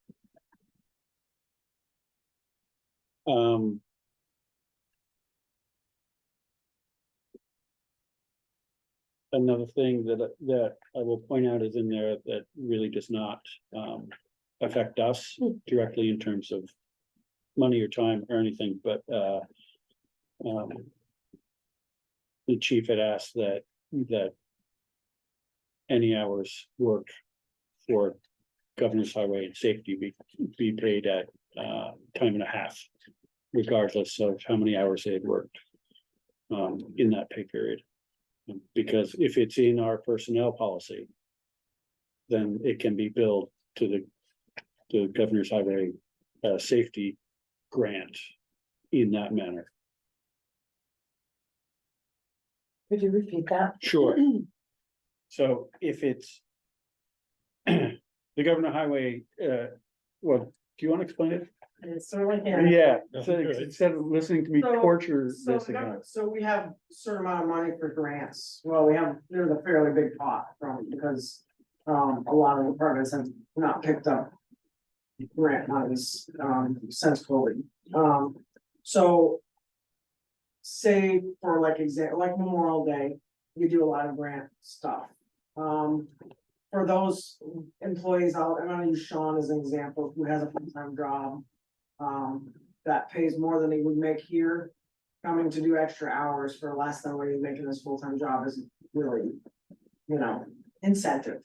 Another thing that I will point out is in there that really does not affect us directly in terms of money or time or anything, but the chief had asked that any hours worked for Governor's Highway and Safety be paid at time and a half, regardless of how many hours they had worked in that pay period. Because if it's in our personnel policy, then it can be billed to the Governor's Highway Safety grant in that manner. Could you repeat that? Sure. So if it's the Governor Highway, well, do you want to explain it? It's sort of like. Yeah, That's so good. instead of listening to me So- torture So, this again. so we have a certain amount of money for grants. Well, there's a fairly big pot because, a lot of departments have not picked up grant monies, since COVID. So say for like Memorial Day, we do a lot of grant stuff. For those employees out, I'm gonna use Sean as an example, who has a full-time job. That pays more than he would make here. Coming to do extra hours for less than what he's making his full-time job isn't really, incentive.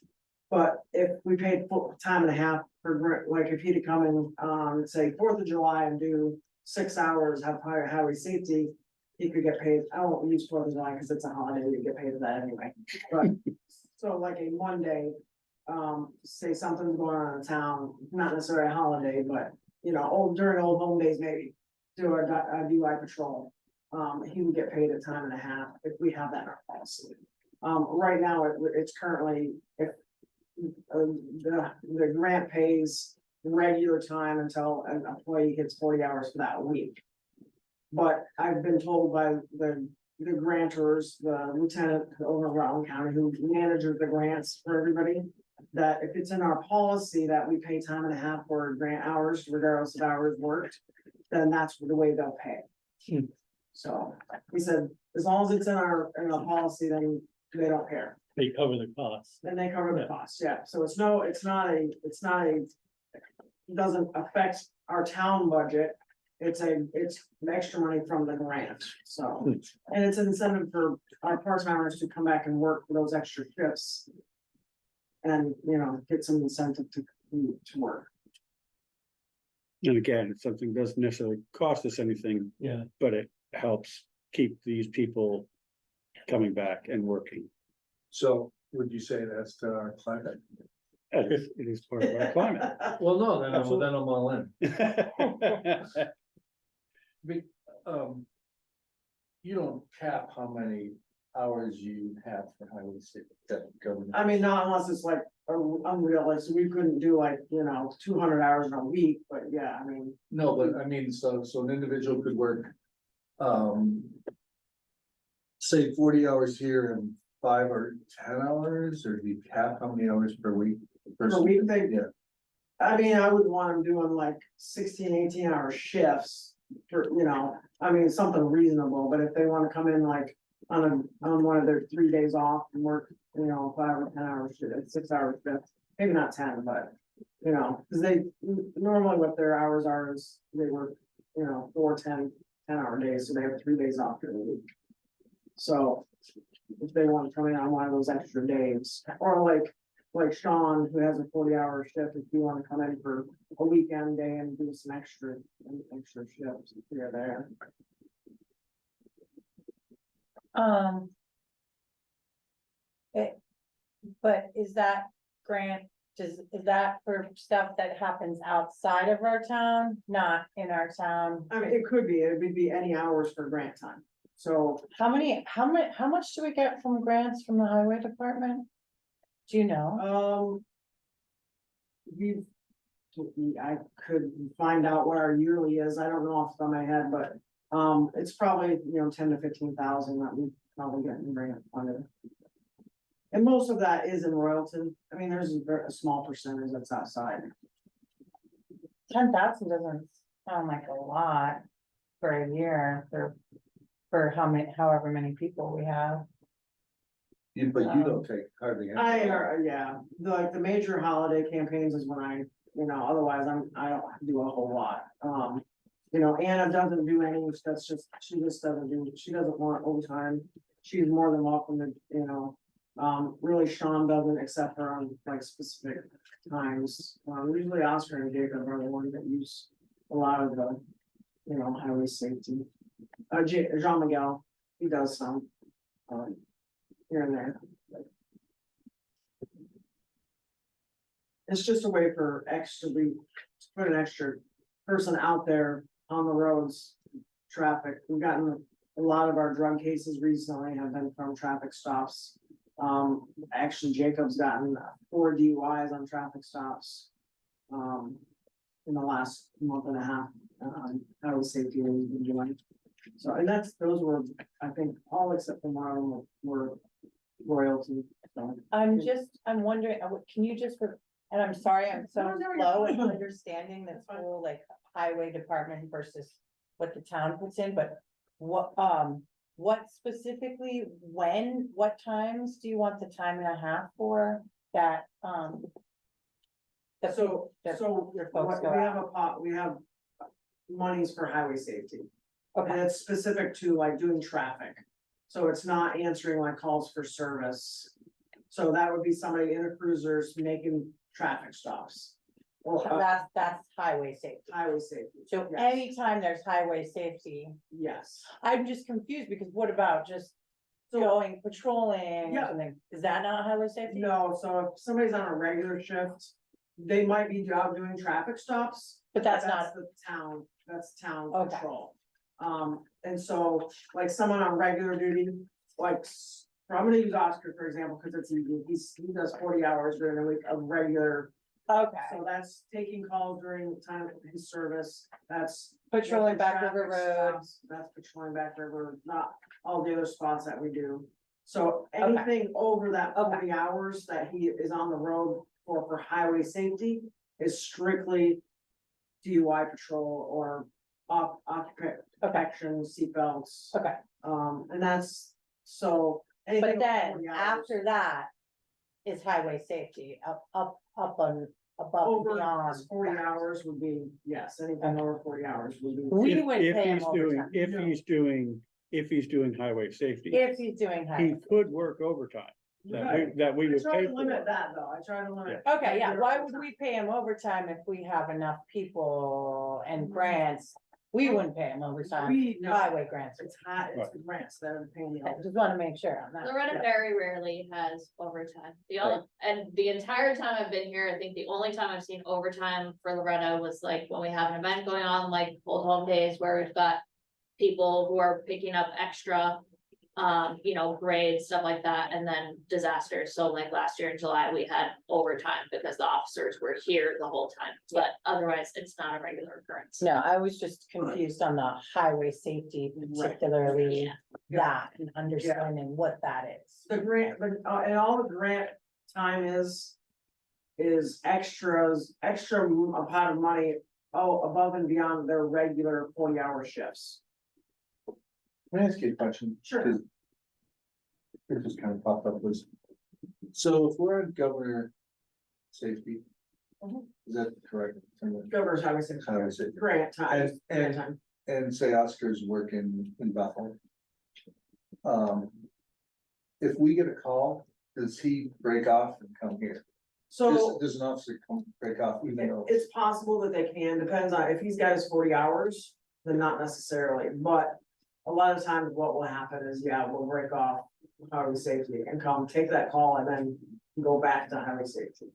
But if we paid full time and a half for, like, if he'd come in, say 4th of July and do 6 hours, have highway safety. He could get paid, I won't use 4th of July because it's a holiday, you get paid for that anyway, but. So like a Monday, say something's going on in town, not necessarily a holiday, but, during old home days, maybe. Do a DUI patrol, he would get paid a time and a half if we have that in our policy. Right now, it's currently, if. The grant pays regular time until an employee hits 40 hours for that week. But I've been told by the grantors, the lieutenant over in Rutland County who manages the grants for everybody. That if it's in our policy that we pay time and a half for grant hours, regardless of hours worked, then that's the way they'll pay. So he said, as long as it's in our policy, then they don't care. They cover the costs. Then they cover the costs, yeah, so it's not a, it doesn't affect our town budget. it's extra money from the grant, so. And it's an incentive for our part timers to come back and work for those extra shifts. And, you know, get some incentive to work. And again, it's something that doesn't necessarily cost us anything, Yeah, but it helps keep these people coming back and working. So would you say that's to our climate? It is part of our climate. Well, no, then Absolutely. I'm all in. You don't cap how many hours you have for highway safety, that government. I mean, not unless it's like unrealistic, we couldn't do like, you know, 200 hours in a week, but yeah, I mean. No, but I mean, so an individual could work, say 40 hours here and 5 or 10 hours, or do you cap how many hours per week? Per week, they, Yeah. I mean, I would want them doing like 16, 18 hour shifts for, you know, I mean, something reasonable, but if they wanna come in like on one of their 3 days off and work, you know, 5 or 10 hours, 6 hours shift, maybe not 10, but, you know, cause they, normally what their hours are is they work, you know, 4, 10-hour days, so they have 3 days off during the week. So if they want to come in on one of those extra days, or like Sean, who has a 40-hour shift, if you want to come in for a weekend day and do some extra shifts here or there. But is that grant, is that for stuff that happens outside of our town, not in our town? I mean, it would be any hours for grant time. So, How much do we get from grants from the highway department? Do you know? I could find out what our yearly is. I don't know off the top of my head, but, it's probably, you know, 10 to 15,000 that we probably get in grant funded. And most of that is in Royalton. I mean, there's a small percentage that's outside. 10,000 doesn't sound like a lot for a year for however many people we have. But you don't take hardly. any. Yeah, the major holiday campaigns is when I, you know, otherwise I don't do a whole lot. You know, Anna doesn't do any, she doesn't want overtime. She's more than welcome to, you know, really Sean doesn't, except for on like specific times. Usually Oscar and Jacob are the ones that use a lot of the, you know, highway safety. Jean Miguel, he does some, here and there. It's just a way for put an extra person out there on the roads, traffic. We've gotten a lot of our drug cases recently have been from traffic stops. Actually, Jacob's gotten 4 DUIs on traffic stops. In the last month and a half, highway safety we've been doing. So, and those were, I think, all except for one of them were royalty. So. I'm wondering, can you just, and I'm sorry, I'm so slow in understanding this whole like highway department versus what the town puts in, but what specifically, what times do you want the time and a half for that, So your folks what go we out? have we have monies for highway safety. Okay. And it's specific to like doing traffic. So it's not answering like calls for service. So that would be somebody in a cruisers making traffic stops. Or That's highway safety. highway safety. So Yes. anytime there's highway safety, Yes. I'm just confused because what about just going patrolling or Yeah. something? Is that not highway safety? No, so if somebody's on a regular shift, they might be out doing traffic stops. But that's not, That's town Okay. patrol. And so like someone on regular duty, like, I'm gonna use Oscar, for example, because it's easy. He does 40 hours during the week of regular. okay, So that's taking calls during the time of his service. That's patrolling the Back River traffic Road. stops, that's patrolling Back River, not all the other spots that we do. So anything over that 40 hours that he is on the road for highway safety is strictly DUI patrol or occupant protection, seatbelts. Okay. And that's so. anything But over then 40 hours- after that is highway safety up above and Over beyond. 40 hours would be, yes, anything over 40 hours would be. We If- would if pay him he's doing- overtime. If he's doing highway safety, If he's doing he highway. could work overtime, Right. that we I would try pay to limit for. that though, I try to limit. Okay, yeah, regular why would overtime. we pay him overtime if we have enough people and grants? We wouldn't pay him overtime, No, highway grants. it's hot, it's the grants that are paying the. I just wanna make sure on that. Loretta very rarely has overtime. And the entire time I've been here, I think the only time I've seen overtime for Loretta was like when we have an event going on, like Old Home Days, where we've got people who are picking up extra, grades, stuff like that, and then disasters. So like last year in July, we had overtime because the officers were here the whole time, but otherwise it's not a regular occurrence. No, I was just confused on the highway safety, particularly that and understanding what that is. The grant, but, and all the grant time is extras, extra pot of money, above and beyond their regular 40-hour shifts. Can I ask you a question? Sure. 'Cause it just kind of popped up was, so if we're in governor safety, Mhm. is that correct? Governor's highway safety, Highway safety. grant time, And- grant time. And say Oscar's working in Bethel. If we get a call, does he break off and come here? So. Does an officer come break off even though? It's possible that they can, depends on, if he's got his 40 hours, then not necessarily, but a lot of times what will happen is, yeah, we'll break off highway safety and come take that call and then go back to highway safety.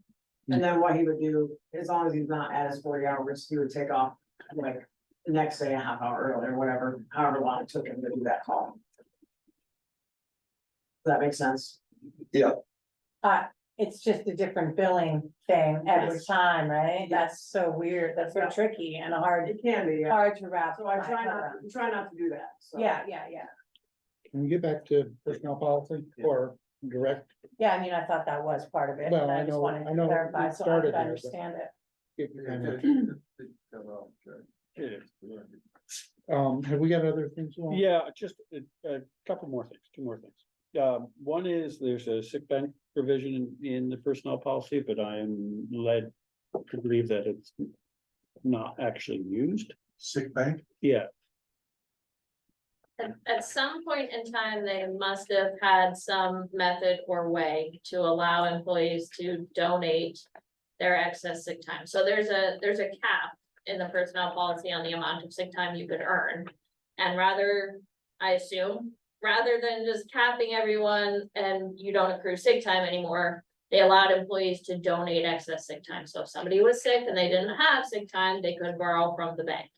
And then what he would do, as long as he's not at his 40 hours, he would take off like the next day, a half hour early or whatever, however long it took him to do that call. Does that make sense? It's just a different billing thing every Yes. time, right? Yes. That's so weird, that's so Yeah. tricky and hard, It can be, yeah. hard to wrap. So I my try head not, around. try not to do that, so. Yeah. Can we get back to personnel policy or direct? Yeah, I mean, I thought that was part of it, Well, and I I just know- wanted I to know clarify, it so I started could there, but- understand it. Get kind of- Yeah. Have we got other things? you want? Yeah, just a couple more things, two more things. One is there's a sick bank provision in the personnel policy, but I am led to believe that it's not actually used. Sick bank? Yeah, At some point in time, they must have had some method or way to allow employees to donate their excess sick time. So there's a cap in the personnel policy on the amount of sick time you could earn. And I assume, rather than just capping everyone and you don't accrue sick time anymore, they allowed employees to donate excess sick time. So if somebody was sick and they didn't have sick time, they could borrow from the bank.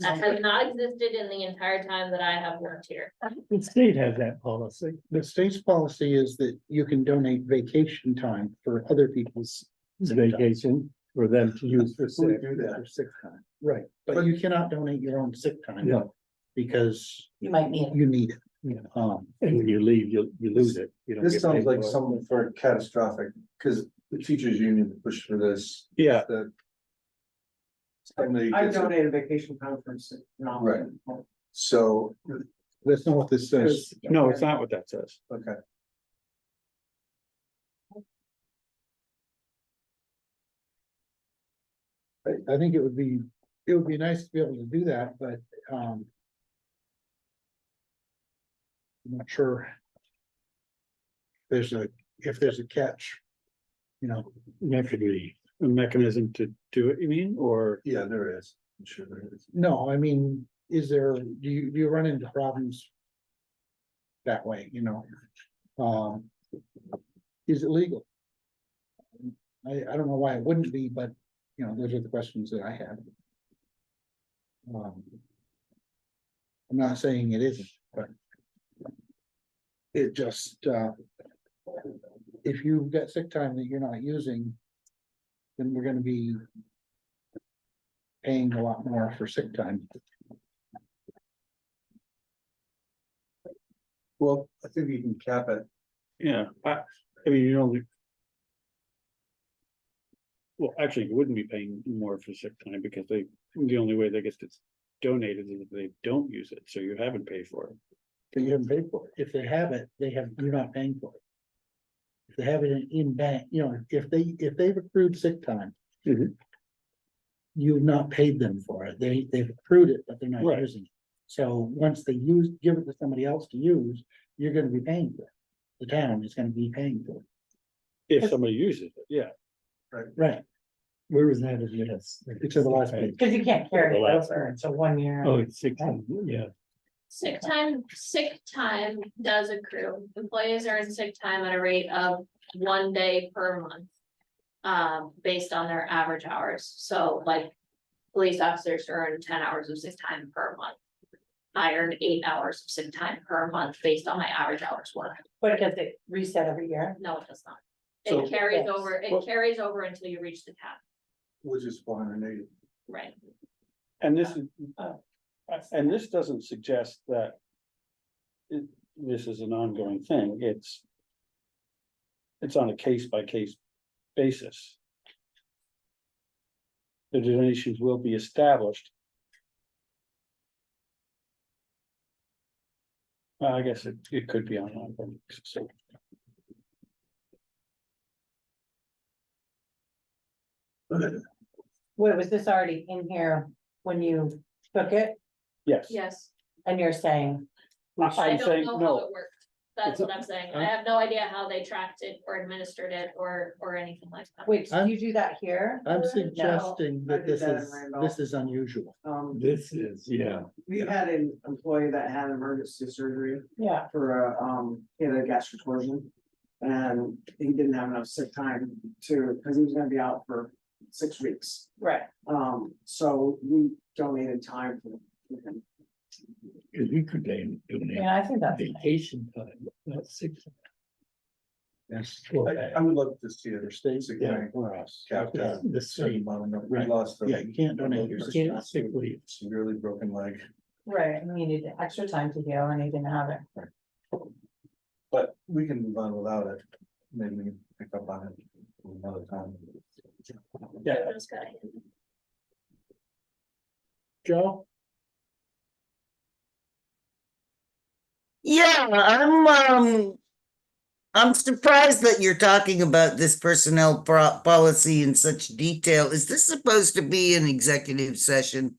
That has not existed in the entire time that I have worked here. The state has that policy. The state's policy is that you can donate vacation time for other people's Vacation for them to use for sick. do that? for sick time. Right, but you cannot donate your own sick time. No. Because You might need it. you need it. Yeah. Um, And when you leave, you lose it. You don't This get sounds paid like for it. something for catastrophic, because the teachers union pushed for this. yeah, That. Somebody I gets it. donated vacation conference. No. Right. So, that's not what this says. no, it's not what that says. okay, I think it would be nice to be able to do that, but, I'm not sure. If there's a catch, you know, There could be a mechanism to do it, you mean, or? yeah, there is, I'm sure there is. no, I mean, do you run into problems that way, you know? Is it legal? I don't know why it wouldn't be, but, you know, those are the questions that I have. I'm not saying it isn't, but it just, if you've got sick time that you're not using, then we're gonna be paying a lot more for sick time. Well, I think you can cap it. Yeah, I mean, you know. Well, actually, you wouldn't be paying more for sick time because the only way they get it's donated is if they don't use it, so you haven't paid for it. But you haven't paid for it. If they have it, you're not paying for it. If they have it in bank, you know, if they've accrued sick time Mhm. You've not paid them for it. They've accrued it, but they're not Right. using it. So once they give it to somebody else to use, you're gonna be paying for it. The town is gonna be paying for If somebody uses it, yeah. it. Right. Where is that in this? It's in the last page. Cause you can't carry it The last over, it's a 1 year. Oh, it's 16, yeah. Sick time does accrue. Employees are in sick time at a rate of 1 day per month. Based on their average hours, so like police officers earn 10 hours of sick time per month. I earned 8 hours of sick time per month based on my average hours worked. But does it reset every year? No, it does not. So- It carries Yes. over, it Well- carries over until you reach the cap, Which is 480. right? And this is, Oh. and this doesn't suggest that this is an ongoing thing, it's on a case-by-case basis. The donations will be established. I guess it could be on an ongoing basis, so. Wait, was this already in here when you took it, Yes. Yes, and you're saying? we I- should- I I'm don't saying know how no. it worked. That's what I'm saying. I have no idea how they tracked it or administered it or anything like that. Wait, did you do that here? I'm No. suggesting I that did this that in is, Randolph. this is unusual. This is, yeah. We had an employee that had emergency surgery Yeah, for he had a gastric torsion. And he didn't have enough sick time cause he was gonna be out for 6 weeks. right. So we donated time for him. Cause we could donate Yeah, I think that's. vacation time, not sick. That's I would love to see it. for states, Sick yeah, bank for us. capped at The a certain same, amount of number. We Right. lost Yeah, a you can't donate your you can't sick leave. severely broken leg, Right, and he needed extra time to heal and he didn't have it. but we can move on without it. Maybe we can pick up on it another time. Yeah. Just got it. Joe? Yeah, I'm surprised that you're talking about this personnel policy in such detail. Is this supposed to be an executive session?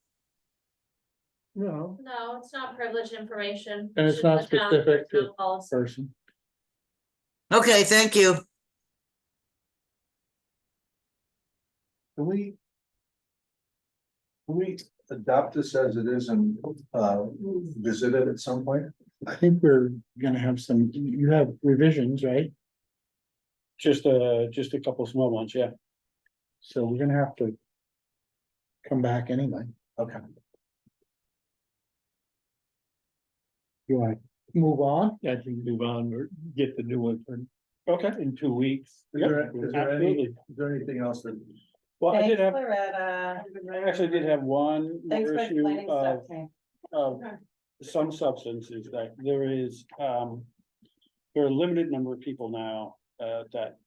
No. No, it's not privileged information. And it's just not the town specific to- personnel policy. Person. Okay, thank you. Can we adopt this as it is and visit it at some point? I think we're gonna have some, you have revisions, right? Just a couple small ones, yeah. So we're gonna have to come back anyway. Okay. You wanna move on? I think move on or get the new one for Okay. in 2 weeks. Is there Absolutely. is there anything else that? Well, I Thanks, did have, Loretta. I actually did have one Thanks more for issue explaining stuff of to me. of some substances that there is, there are a limited number of people now, that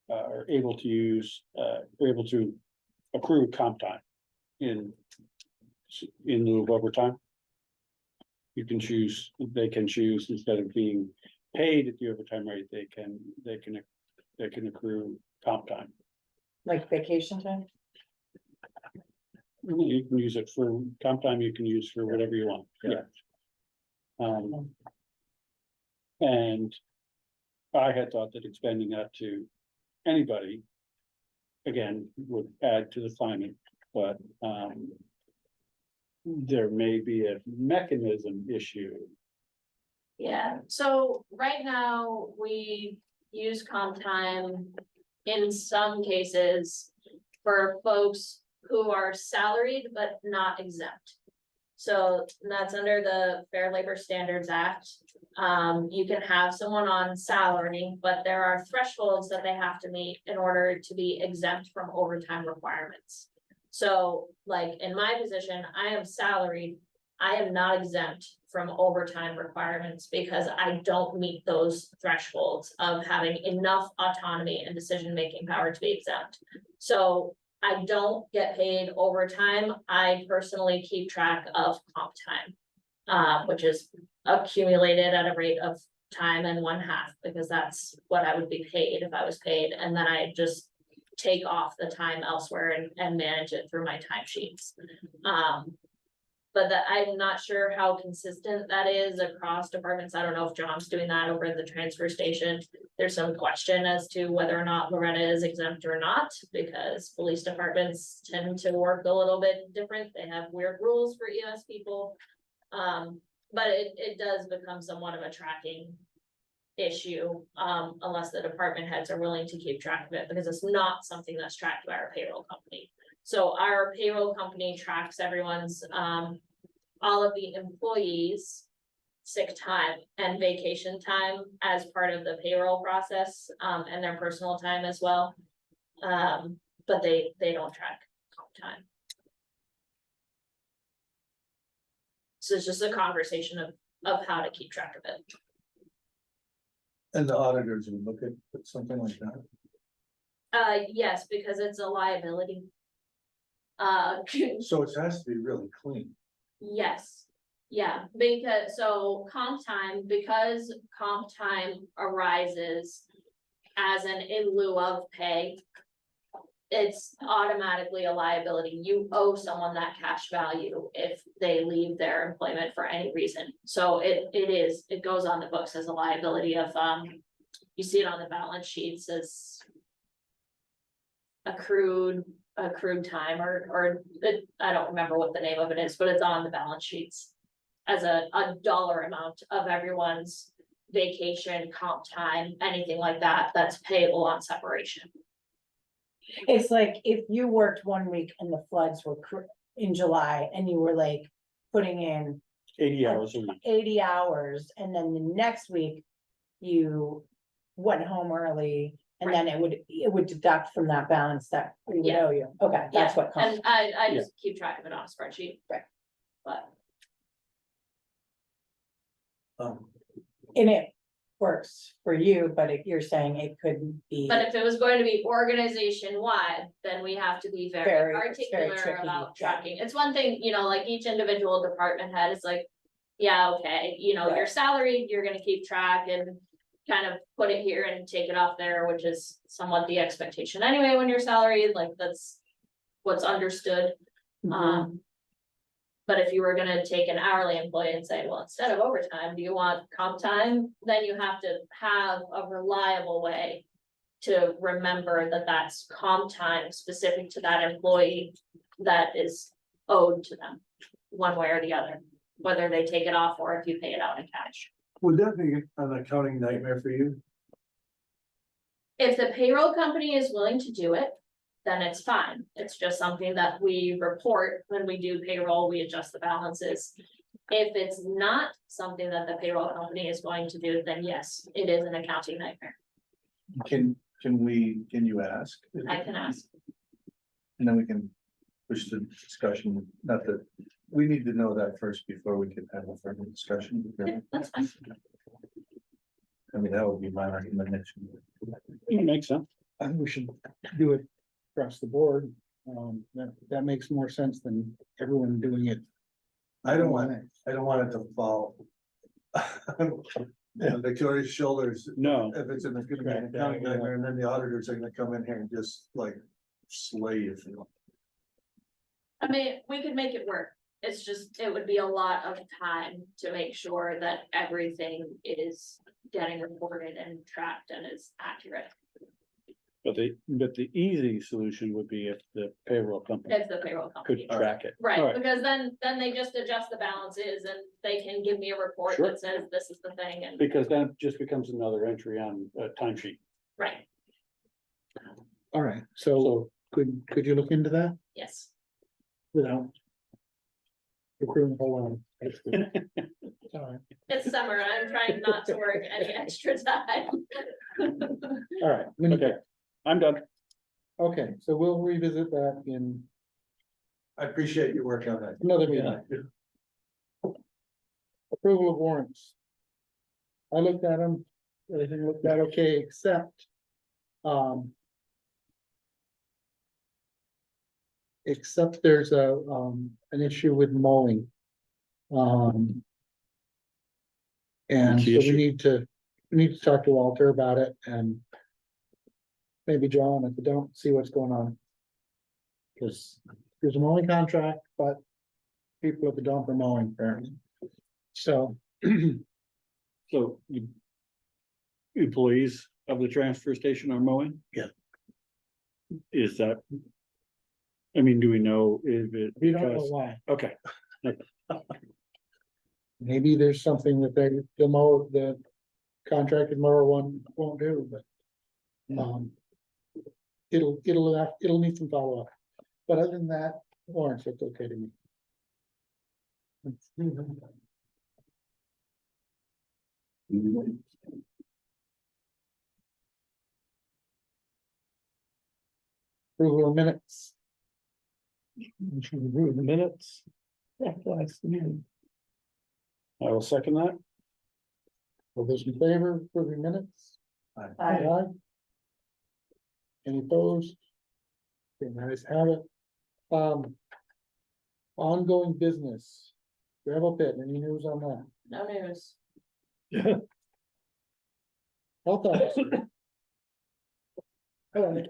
are able to use, are able to accrue comp time in lieu of overtime. You can choose, they can choose, instead of being paid at the overtime rate, they can accrue comp time. Like vacation time? You can use it for comp time, you can use for whatever you want, yeah. And I had thought that expanding that to anybody. Again, would add to the climate, but, there may be a mechanism issue. Yeah, so right now, we use comp time in some cases for folks who are salaried but not exempt. So that's under the Fair Labor Standards Act. You can have someone on salary, but there are thresholds that they have to meet in order to be exempt from overtime requirements. So like in my position, I am salaried, I am not exempt from overtime requirements because I don't meet those thresholds of having enough autonomy and decision-making power to be exempt. So I don't get paid overtime. I personally keep track of comp time, which is accumulated at a rate of time and 1/2, because that's what I would be paid if I was paid. And then I just take off the time elsewhere and manage it through my timesheets. But that, I'm not sure how consistent that is across departments. I don't know if John's doing that over at the transfer station. There's some question as to whether or not Loretta is exempt or not, because police departments tend to work a little bit different. They have weird rules for EMS people. But it does become somewhat of a tracking issue, unless the department heads are willing to keep track of it, because it's not something that's tracked by our payroll company. So our payroll company tracks everyone's, all of the employees' sick time and vacation time as part of the payroll process, and their personal time as well. But they don't track comp time. So it's just a conversation of how to keep track of it. And the auditors will look at something like that. Yes, because it's a liability. So it has to be really clean. Yes, yeah, because comp time arises as an in lieu of pay. It's automatically a liability. You owe someone that cash value if they leave their employment for any reason. So it goes on the books as a liability of, you see it on the balance sheets as accrued time or I don't remember what the name of it is, but it's on the balance sheets as a dollar amount of everyone's vacation, comp time, anything like that, that's payable on separation. It's like if you worked 1 week and the floods were in July and you were like putting in 80 hours a week. 80 hours, and then the next week you went home early, and then it would deduct from that balance that we would Yeah. owe you. Okay, that's what. And I just keep track of it on a spreadsheet. Right. But And it works for you, but if you're saying it couldn't be. But if it was going to be organization wide, then we have to be very It's very particular tricky, about yeah. tracking. It's one thing, like each individual department head is like, yeah, okay, you're Right. salaried, you're gonna keep track and kind of put it here and take it off there, which is somewhat the expectation anyway, when you're salaried, like that's what's understood. Mhm. But if you were gonna take an hourly employee and say, well, instead of overtime, do you want comp time? Then you have to have a reliable way to remember that that's comp time specific to that employee that is owed to them, one way or the other, whether they take it off or if you pay it out in cash. Would that be an accounting nightmare for you? If the payroll company is willing to do it, then it's fine. It's just something that we report when we do payroll, we adjust the balances. If it's not something that the payroll company is going to do, then yes, it is an accounting nightmare. Can you ask? I can ask. And then we can push the discussion, not that, we need to know that first before we can have a further discussion. Yeah, that's fine. I mean, that would be my recommendation. It makes sense. I think we should do it across the board. That makes more sense than everyone doing it. I don't want it to fall. Victoria's shoulders. No. If it's gonna be an accounting nightmare, and then the auditors are gonna come in here and just like slay you. I mean, we could make it work. It's just, it would be a lot of time to make sure that everything is getting reported and tracked and is accurate. But the easy solution would be if the payroll company If the payroll company. could track it. All Right, because then they just adjust the balances and they can give me a report Sure. that says this is the thing and, Because then it just becomes another entry on a timesheet. right, All right, so could you look into that yes. without? Hold on. Sorry. It's summer, I'm trying not to work any extra time. All right, Okay, I'm done. okay, so we'll revisit that in I appreciate your work on that. another meeting. Approval of warrants. I looked at them, everything looked at okay, except, except there's an issue with mowing. And so Key issue. we need to talk to Walter about it and maybe John at the dump, see what's going on. Cause there's a mowing contract, but people at the dump are mowing apparently. So, So employees of the transfer station are mowing? Yeah. Is that? I mean, do we know if it? we don't know because- why. Okay, Maybe there's something that the contracted mower one won't do, but. It'll need some follow-up, but other than that, Lawrence, it's okay to me. Approval of minutes. We should approve the minutes. Last meeting. I will second that. All those in favor, of approving minutes? Aye. Any opposed? Okay, nice have it. Ongoing business. Gravel pit, any news on that? No news. Health officer. Hello.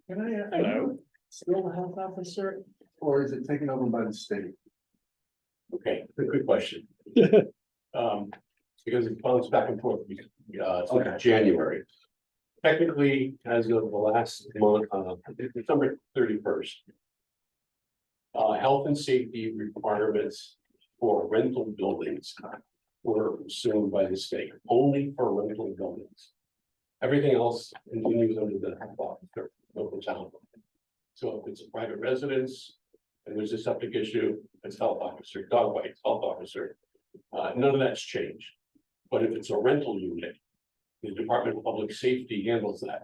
Can I ask? Hello. Still the health officer, or is it taken over by the state? Okay, good question. Because it bounces back and forth, Okay. January. Technically, as of the last month, December 31st. Health and safety requirements for rental buildings were assumed by the state, only for rental buildings. Everything else continues under the health officer of the town. So if it's a private residence and there's a septic issue, it's health officer, dog bites, health officer. None of that's changed. But if it's a rental unit, the Department of Public Safety handles that.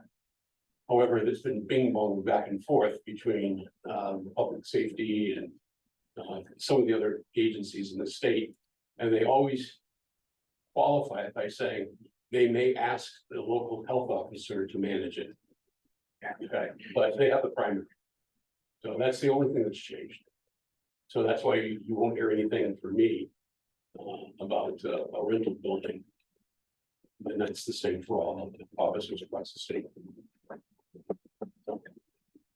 However, there's been bing bong back and forth between public safety and some of the other agencies in the state, and they always qualify it by saying they may ask the local health officer to manage it. Okay, but they have the primary. So that's the only thing that's changed. So that's why you won't hear anything from me about a rental building. And that's the same for all of the officers across the state.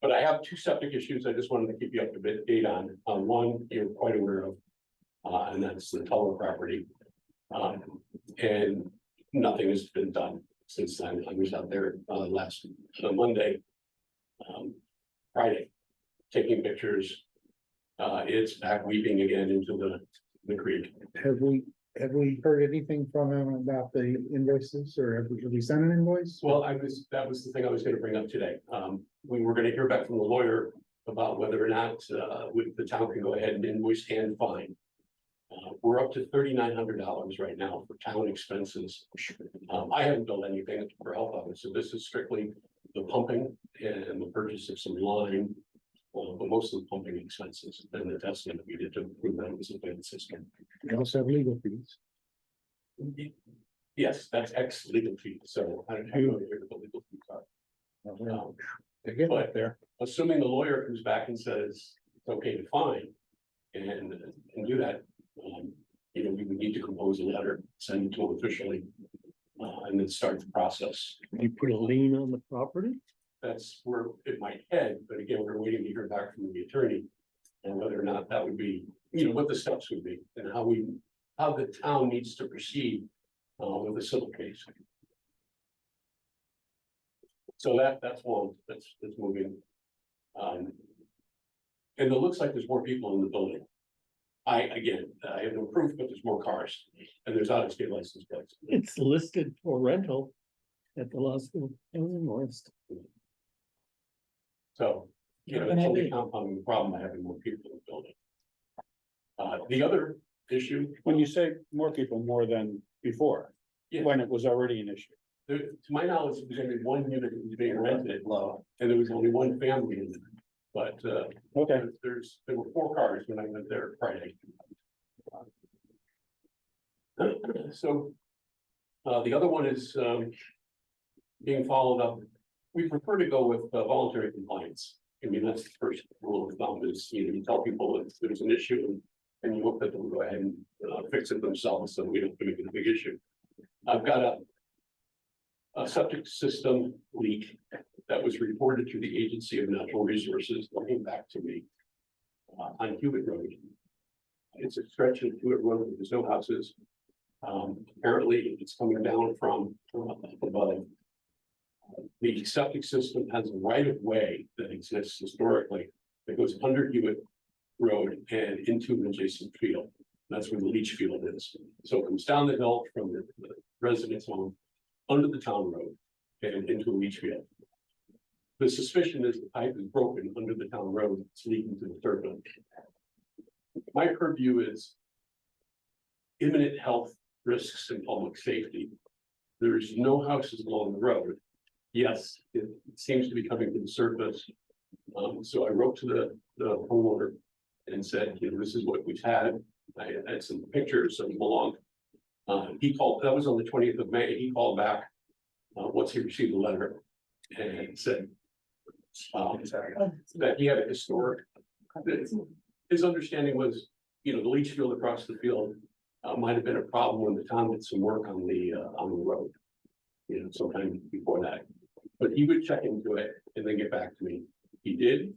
But I have two septic issues I just wanted to keep you up to date on. One you're quite aware of, and that's the Teller property. And nothing has been done since then. I was out there last Monday, Friday, taking pictures. It's back weeping again into the creek. Have we heard anything from him about the invoices, or have we sent an invoice? Well, that was the thing I was gonna bring up today. We were gonna hear back from the lawyer about whether or not, the town can go ahead and invoice and fine. We're up to $3,900 right now for town expenses. I haven't billed anything for health office, so this is strictly the pumping and the purchase of some lime. But most of the pumping expenses and the testing that we did to improve that was a bad system. We also have legal fees. Yes, that's legal fees, so I don't have no idea what the legal fees are. They get But up there. assuming the lawyer comes back and says it's okay to fine and do that, we would need to compose a letter, send it to him officially, and then start the process. You put a lien on the property? That's where it might head, but again, we're waiting to hear back from the attorney. And whether or not that would be, what the steps would be and how the town needs to proceed with a civil case. So that's one that's moving. And it looks like there's more people in the building. I have no proof, but there's more cars and there's out of state license plates. It's listed for rental at the law school. List. So, it's only compounding the problem by having more people in the building. The other issue, When you say more people, more than before, yeah, when it was already an issue. to my knowledge, there's only one unit that was being rented, and there was only one family in it. But, Okay, there were 4 cars when I went there Friday. So, the other one is, being followed up. We prefer to go with voluntary compliance. I mean, that's the first rule of thumb is, you tell people if there's an issue and you hope that they'll go ahead and fix it themselves, so we don't make it a big issue. I've got a septic system leak that was reported to the Agency of Natural Resources, came back to me on Hewitt Road. It's a stretch of Hewitt Road, there's no houses. Apparently it's coming down from above. The septic system has a right of way that exists historically that goes under Hewitt Road and into an adjacent field. That's where the leach field is. So it comes down the hill from the residence home under the town road and into a leach field. The suspicion is the pipe is broken under the town road. It's leaking to the third one. My purview is imminent health risks and public safety. There's no houses along the road. Yes, it seems to be coming to the surface. So I wrote to the homeowner and said, you know, this is what we've had. I had some pictures of them along. He called, that was on the 20th of May. He called back once he received the letter and said that he had a historic. His understanding was, you know, the leach field across the field might have been a problem when the town did some work on the road, you know, sometime before that. But he would check into it and then get back to me. He did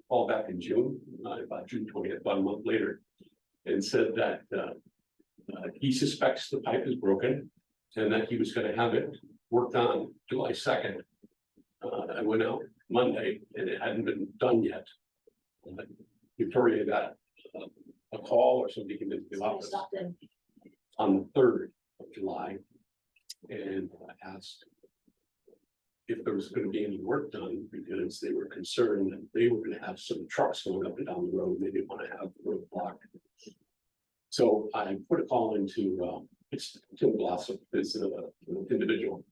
call back in June, about June 20th, about a month later, and said that he suspects the pipe is broken and that he was going to have it worked on July 2nd. I went out Monday and it hadn't been done yet. Victoria got a call or somebody came into the office on the 3rd of July and asked if there was going to be any work done because they were concerned that they were going to have some trucks going up and down the road. They didn't want to have the road blocked. So I put a call into it's Tim Blossom, this individual.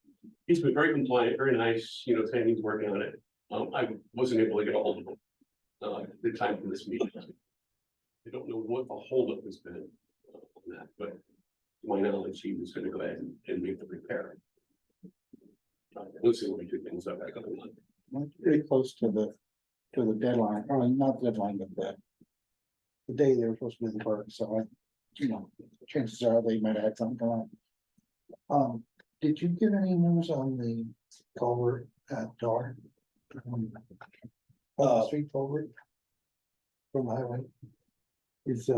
He's been very compliant, very nice, you know, saying he's working on it. I wasn't able to get a hold of him at the time for this meeting. I don't know what the holdup has been on that, but to my knowledge, he was going to go ahead and make the repair. Those are the only two things I've got going on. Well, it's pretty close to the deadline, or not deadline, but the day they were supposed to do the work, so you know, chances are they might have had something going on. Did you get any news on the culvert at Dar? Street culvert from the highway? Is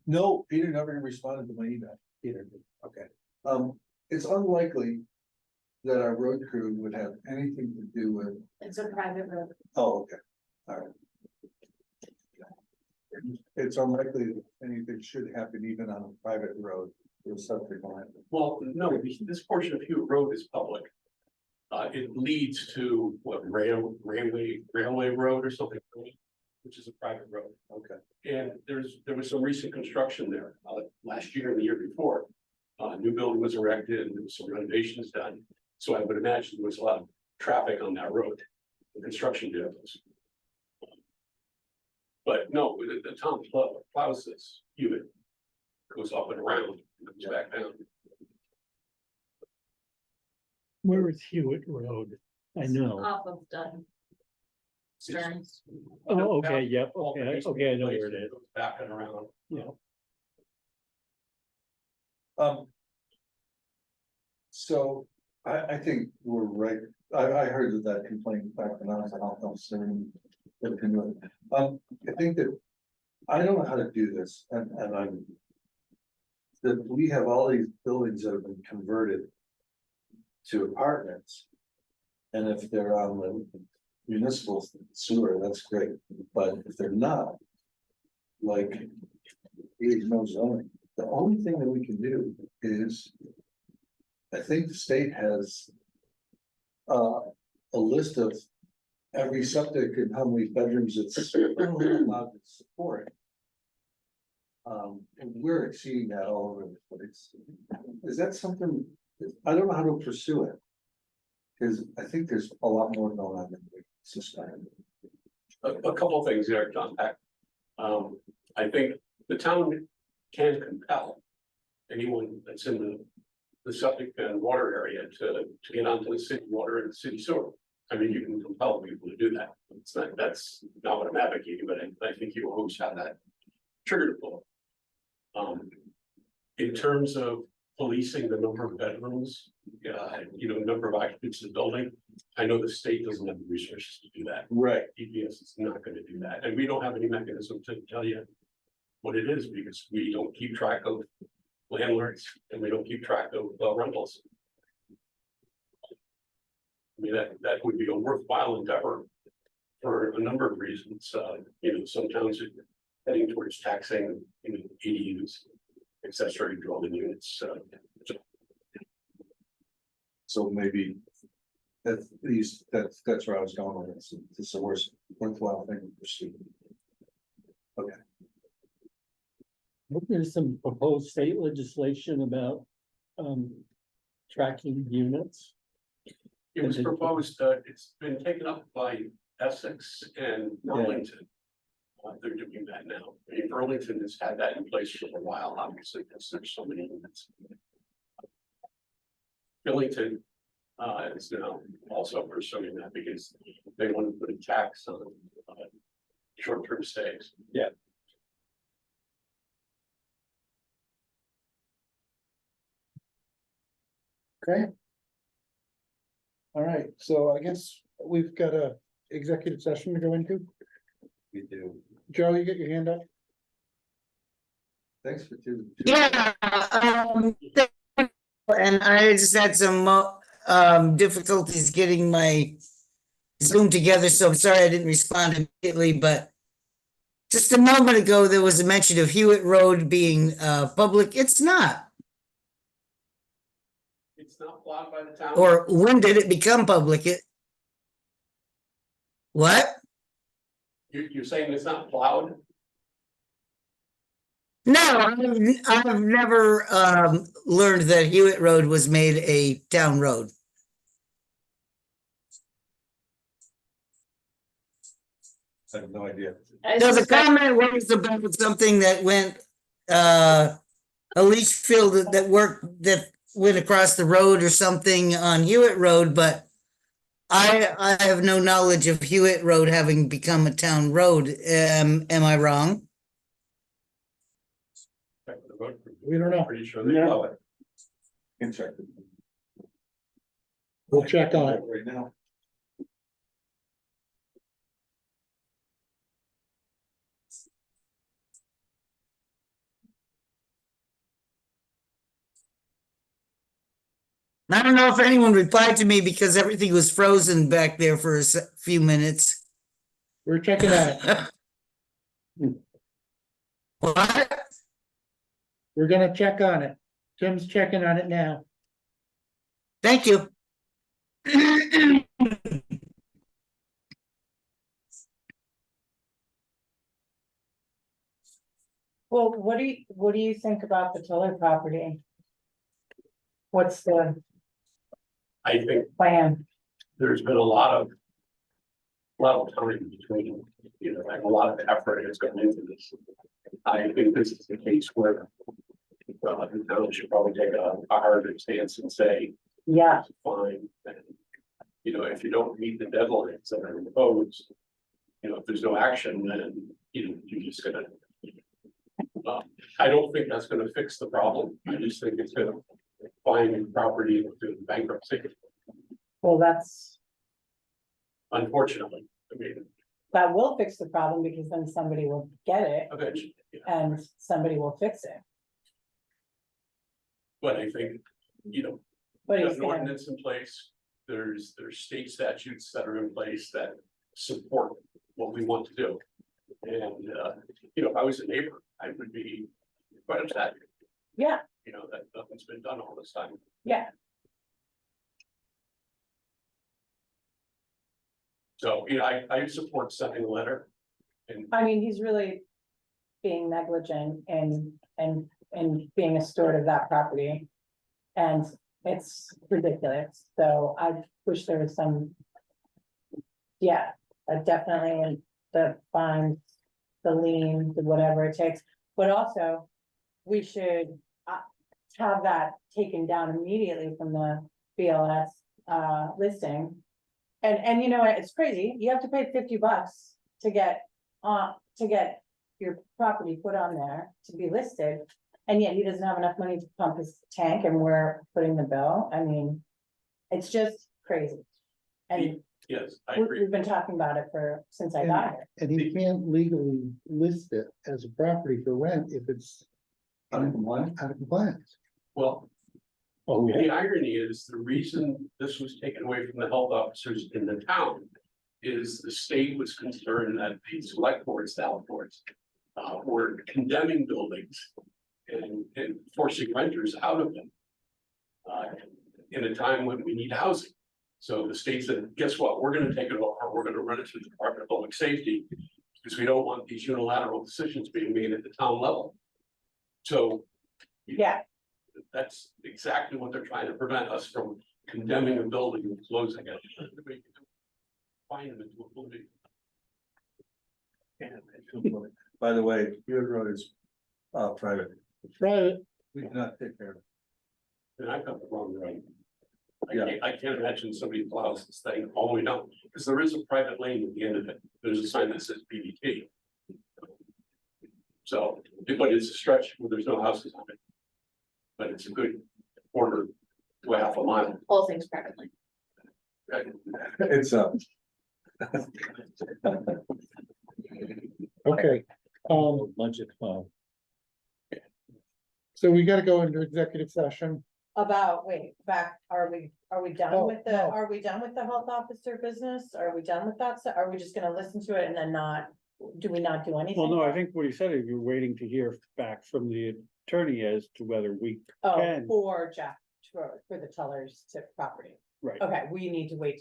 No, Peter never responded to my email. Peter, Okay. It's unlikely that our road crew would have anything to do with. It's a private road. Oh, okay, all right. It's unlikely that anything should happen even on a private road or something like that. Well, no, this portion of Hewitt Road is public. It leads to what, railway road or something, which is a private road. Okay. And there was some recent construction there, last year and the year before. New building was erected and there was some renovations done. So I would imagine there was a lot of traffic on that road, the construction vehicles. But no, the town plows this, Hewitt goes up and around, and comes back down. Where is Hewitt Road? I know. Off of Dunn. Stearns. Oh, okay, yep, All the okay, basement okay, I know place where it that is. goes back and around. Yeah. So I think we're right. I heard that complaint back when I was an officer and I think that I don't know how to do this and that we have all these buildings that have been converted to apartments. And if they're on the municipal sewer, that's great. But if they're not, like, there's no zoning. The only thing that we can do is, I think the state has a list of every septic and how many bedrooms it's allowed to support. And we're exceeding that all over the place. Is that something, I don't know how to pursue it. Because I think there's a lot more going on than we suspect. A couple of things there, John. I think the town can compel anyone that's in the septic and water area to get onto the city water and the city sewer. I mean, you can compel people to do that. That's not what I'm advocating, but I think you always have that trigger to pull. In terms of policing the number of bedrooms, number of occupants in the building. I know the state doesn't have the resources to do that. Right. EPS is not gonna do that, and we don't have any mechanism to tell you what it is, because we don't keep track of landlords, and we don't keep track of rentals. I mean, that would be a worthwhile endeavor for a number of reasons. Some towns are heading towards taxing, ADUs, accessory dwelling units. So maybe that's where I was going with this. It's the worthwhile thing to pursue. There's some proposed state legislation about, tracking units. It was proposed, it's been taken up by Essex and Burlington. They're doing that now. I mean, Burlington has had that in place for a while, obviously, because there's so many units. Burlington is now also pursuing that because they want to put a tax on short-term stays. Yeah. Okay. All right, so I guess we've got a executive session to go into. We do. Joe, you get your hand up? Thanks for two. Yeah, and I just had some difficulties getting my Zoom together, so I'm sorry I didn't respond immediately, but just a moment ago, there was a mention of Hewitt Road being public. It's not. It's not blocked by the town. Or when did it become public? What? You're saying it's not plowed? No, I've never learned that Hewitt Road was made a town road. I have no idea. No, the comment was about something that went a leach field that went across the road or something on Hewitt Road, but I have no knowledge of Hewitt Road having become a town road. Am I wrong? We don't know. Pretty sure they plow it. Can check. We'll check on it. Right now. I don't know if anyone replied to me because everything was frozen back there for a few minutes. We're checking on it. What? We're gonna check on it. Tim's checking on it now. Thank you. Well, what do you think about the Tiller property? What's the I think plan? there's been a lot of time between, like a lot of effort has gone into this. I think this is the case where the town should probably take a harder stance and say, Yeah, fine. And, if you don't meet the deadlines that are imposed, if there's no action, then, you're just gonna. I don't think that's gonna fix the problem. I just think it's gonna find property into bankruptcy, well, unfortunately. I mean, that will fix the problem because then somebody will get it eventually. and somebody will fix it. But I think, But there's it's an gonna, ordinance in place, there's state statutes that are in place that support what we want to do. And, if I was a neighbor, I would be quite upset, yeah, that nothing's been done all this time. yeah, So, I support sending a letter. And I mean, he's really being negligent and being a steward of that property. And it's ridiculous, so I wish there was some. Yeah, definitely, and the fines, the lien, the whatever it takes, but also. We should have that taken down immediately from the BLS listing. And it's crazy, you have to pay $50 to get your property put on there to be listed. And yet he doesn't have enough money to pump his tank and we're putting the bill. I mean, it's just crazy. And Yes, I we- agree. we've been talking about it since I got here. And he can't legally list it as a property for rent if it's Out of compliance? out of compliance. Well, Oh, yeah. the irony is the reason this was taken away from the health officers in the town. Is the state was concerned that the select boards, the health boards, were condemning buildings. And forcing renters out of them. In a time when we need housing. So the state said, guess what, we're gonna take it over, we're gonna run it to the Department of Public Safety. Because we don't want these unilateral decisions being made at the town level. So. Yeah, That's exactly what they're trying to prevent us from condemning a building and closing it. Find them into oblivion. By the way, your road is private. Private, We cannot take care of it. And I got the wrong road. I can't imagine somebody plows this thing all the way down, because there is a private lane at the end of it, there's a sign that says BDT. So, but it's a stretch where there's no houses on it. But it's a good quarter to a half a mile. Whole thing's privately. Right? It's okay, Bunch of, so we gotta go into executive session. wait, are we done Oh, with the, no. are we done with the health officer business? Are we done with that? So are we just gonna listen to it and then do we not do anything? Well, no, I think what he said is you're waiting to hear back from the attorney as to whether we Oh, can. for Jack, for the Tellers to property. Right. Okay, we need to wait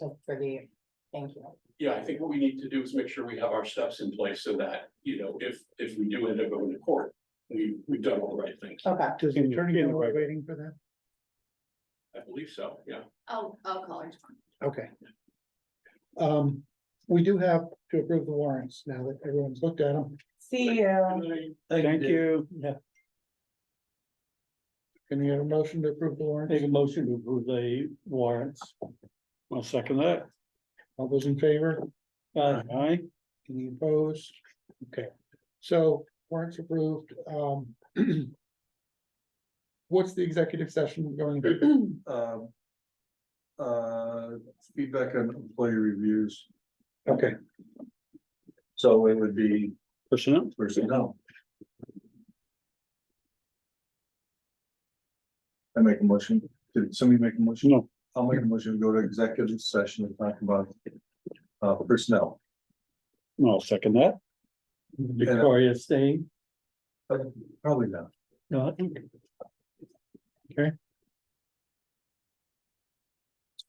thank you. Yeah, I think what we need to do is make sure we have our steps in place so that, if we do end up going to court, we've done all the right things. Okay, Does the In- attorney in know we're the- waiting for that? I believe so, yeah. I'll call her tomorrow. Okay. We do have to approve the warrants now that everyone's looked at them. see you. Thank you. yeah, Can you have a motion to approve the warrants? make a motion to approve the warrants. I'll second that. All those in favor? Aye. Any opposed? Okay, so warrants approved. What's the executive session going to be? Feedback on employee reviews, Okay, so it would be Personnel? personnel. I make a motion, did somebody make a motion? No. I'll make a motion to go to executive session and talk about personnel. I'll second that. Victoria staying, Probably not. no, okay.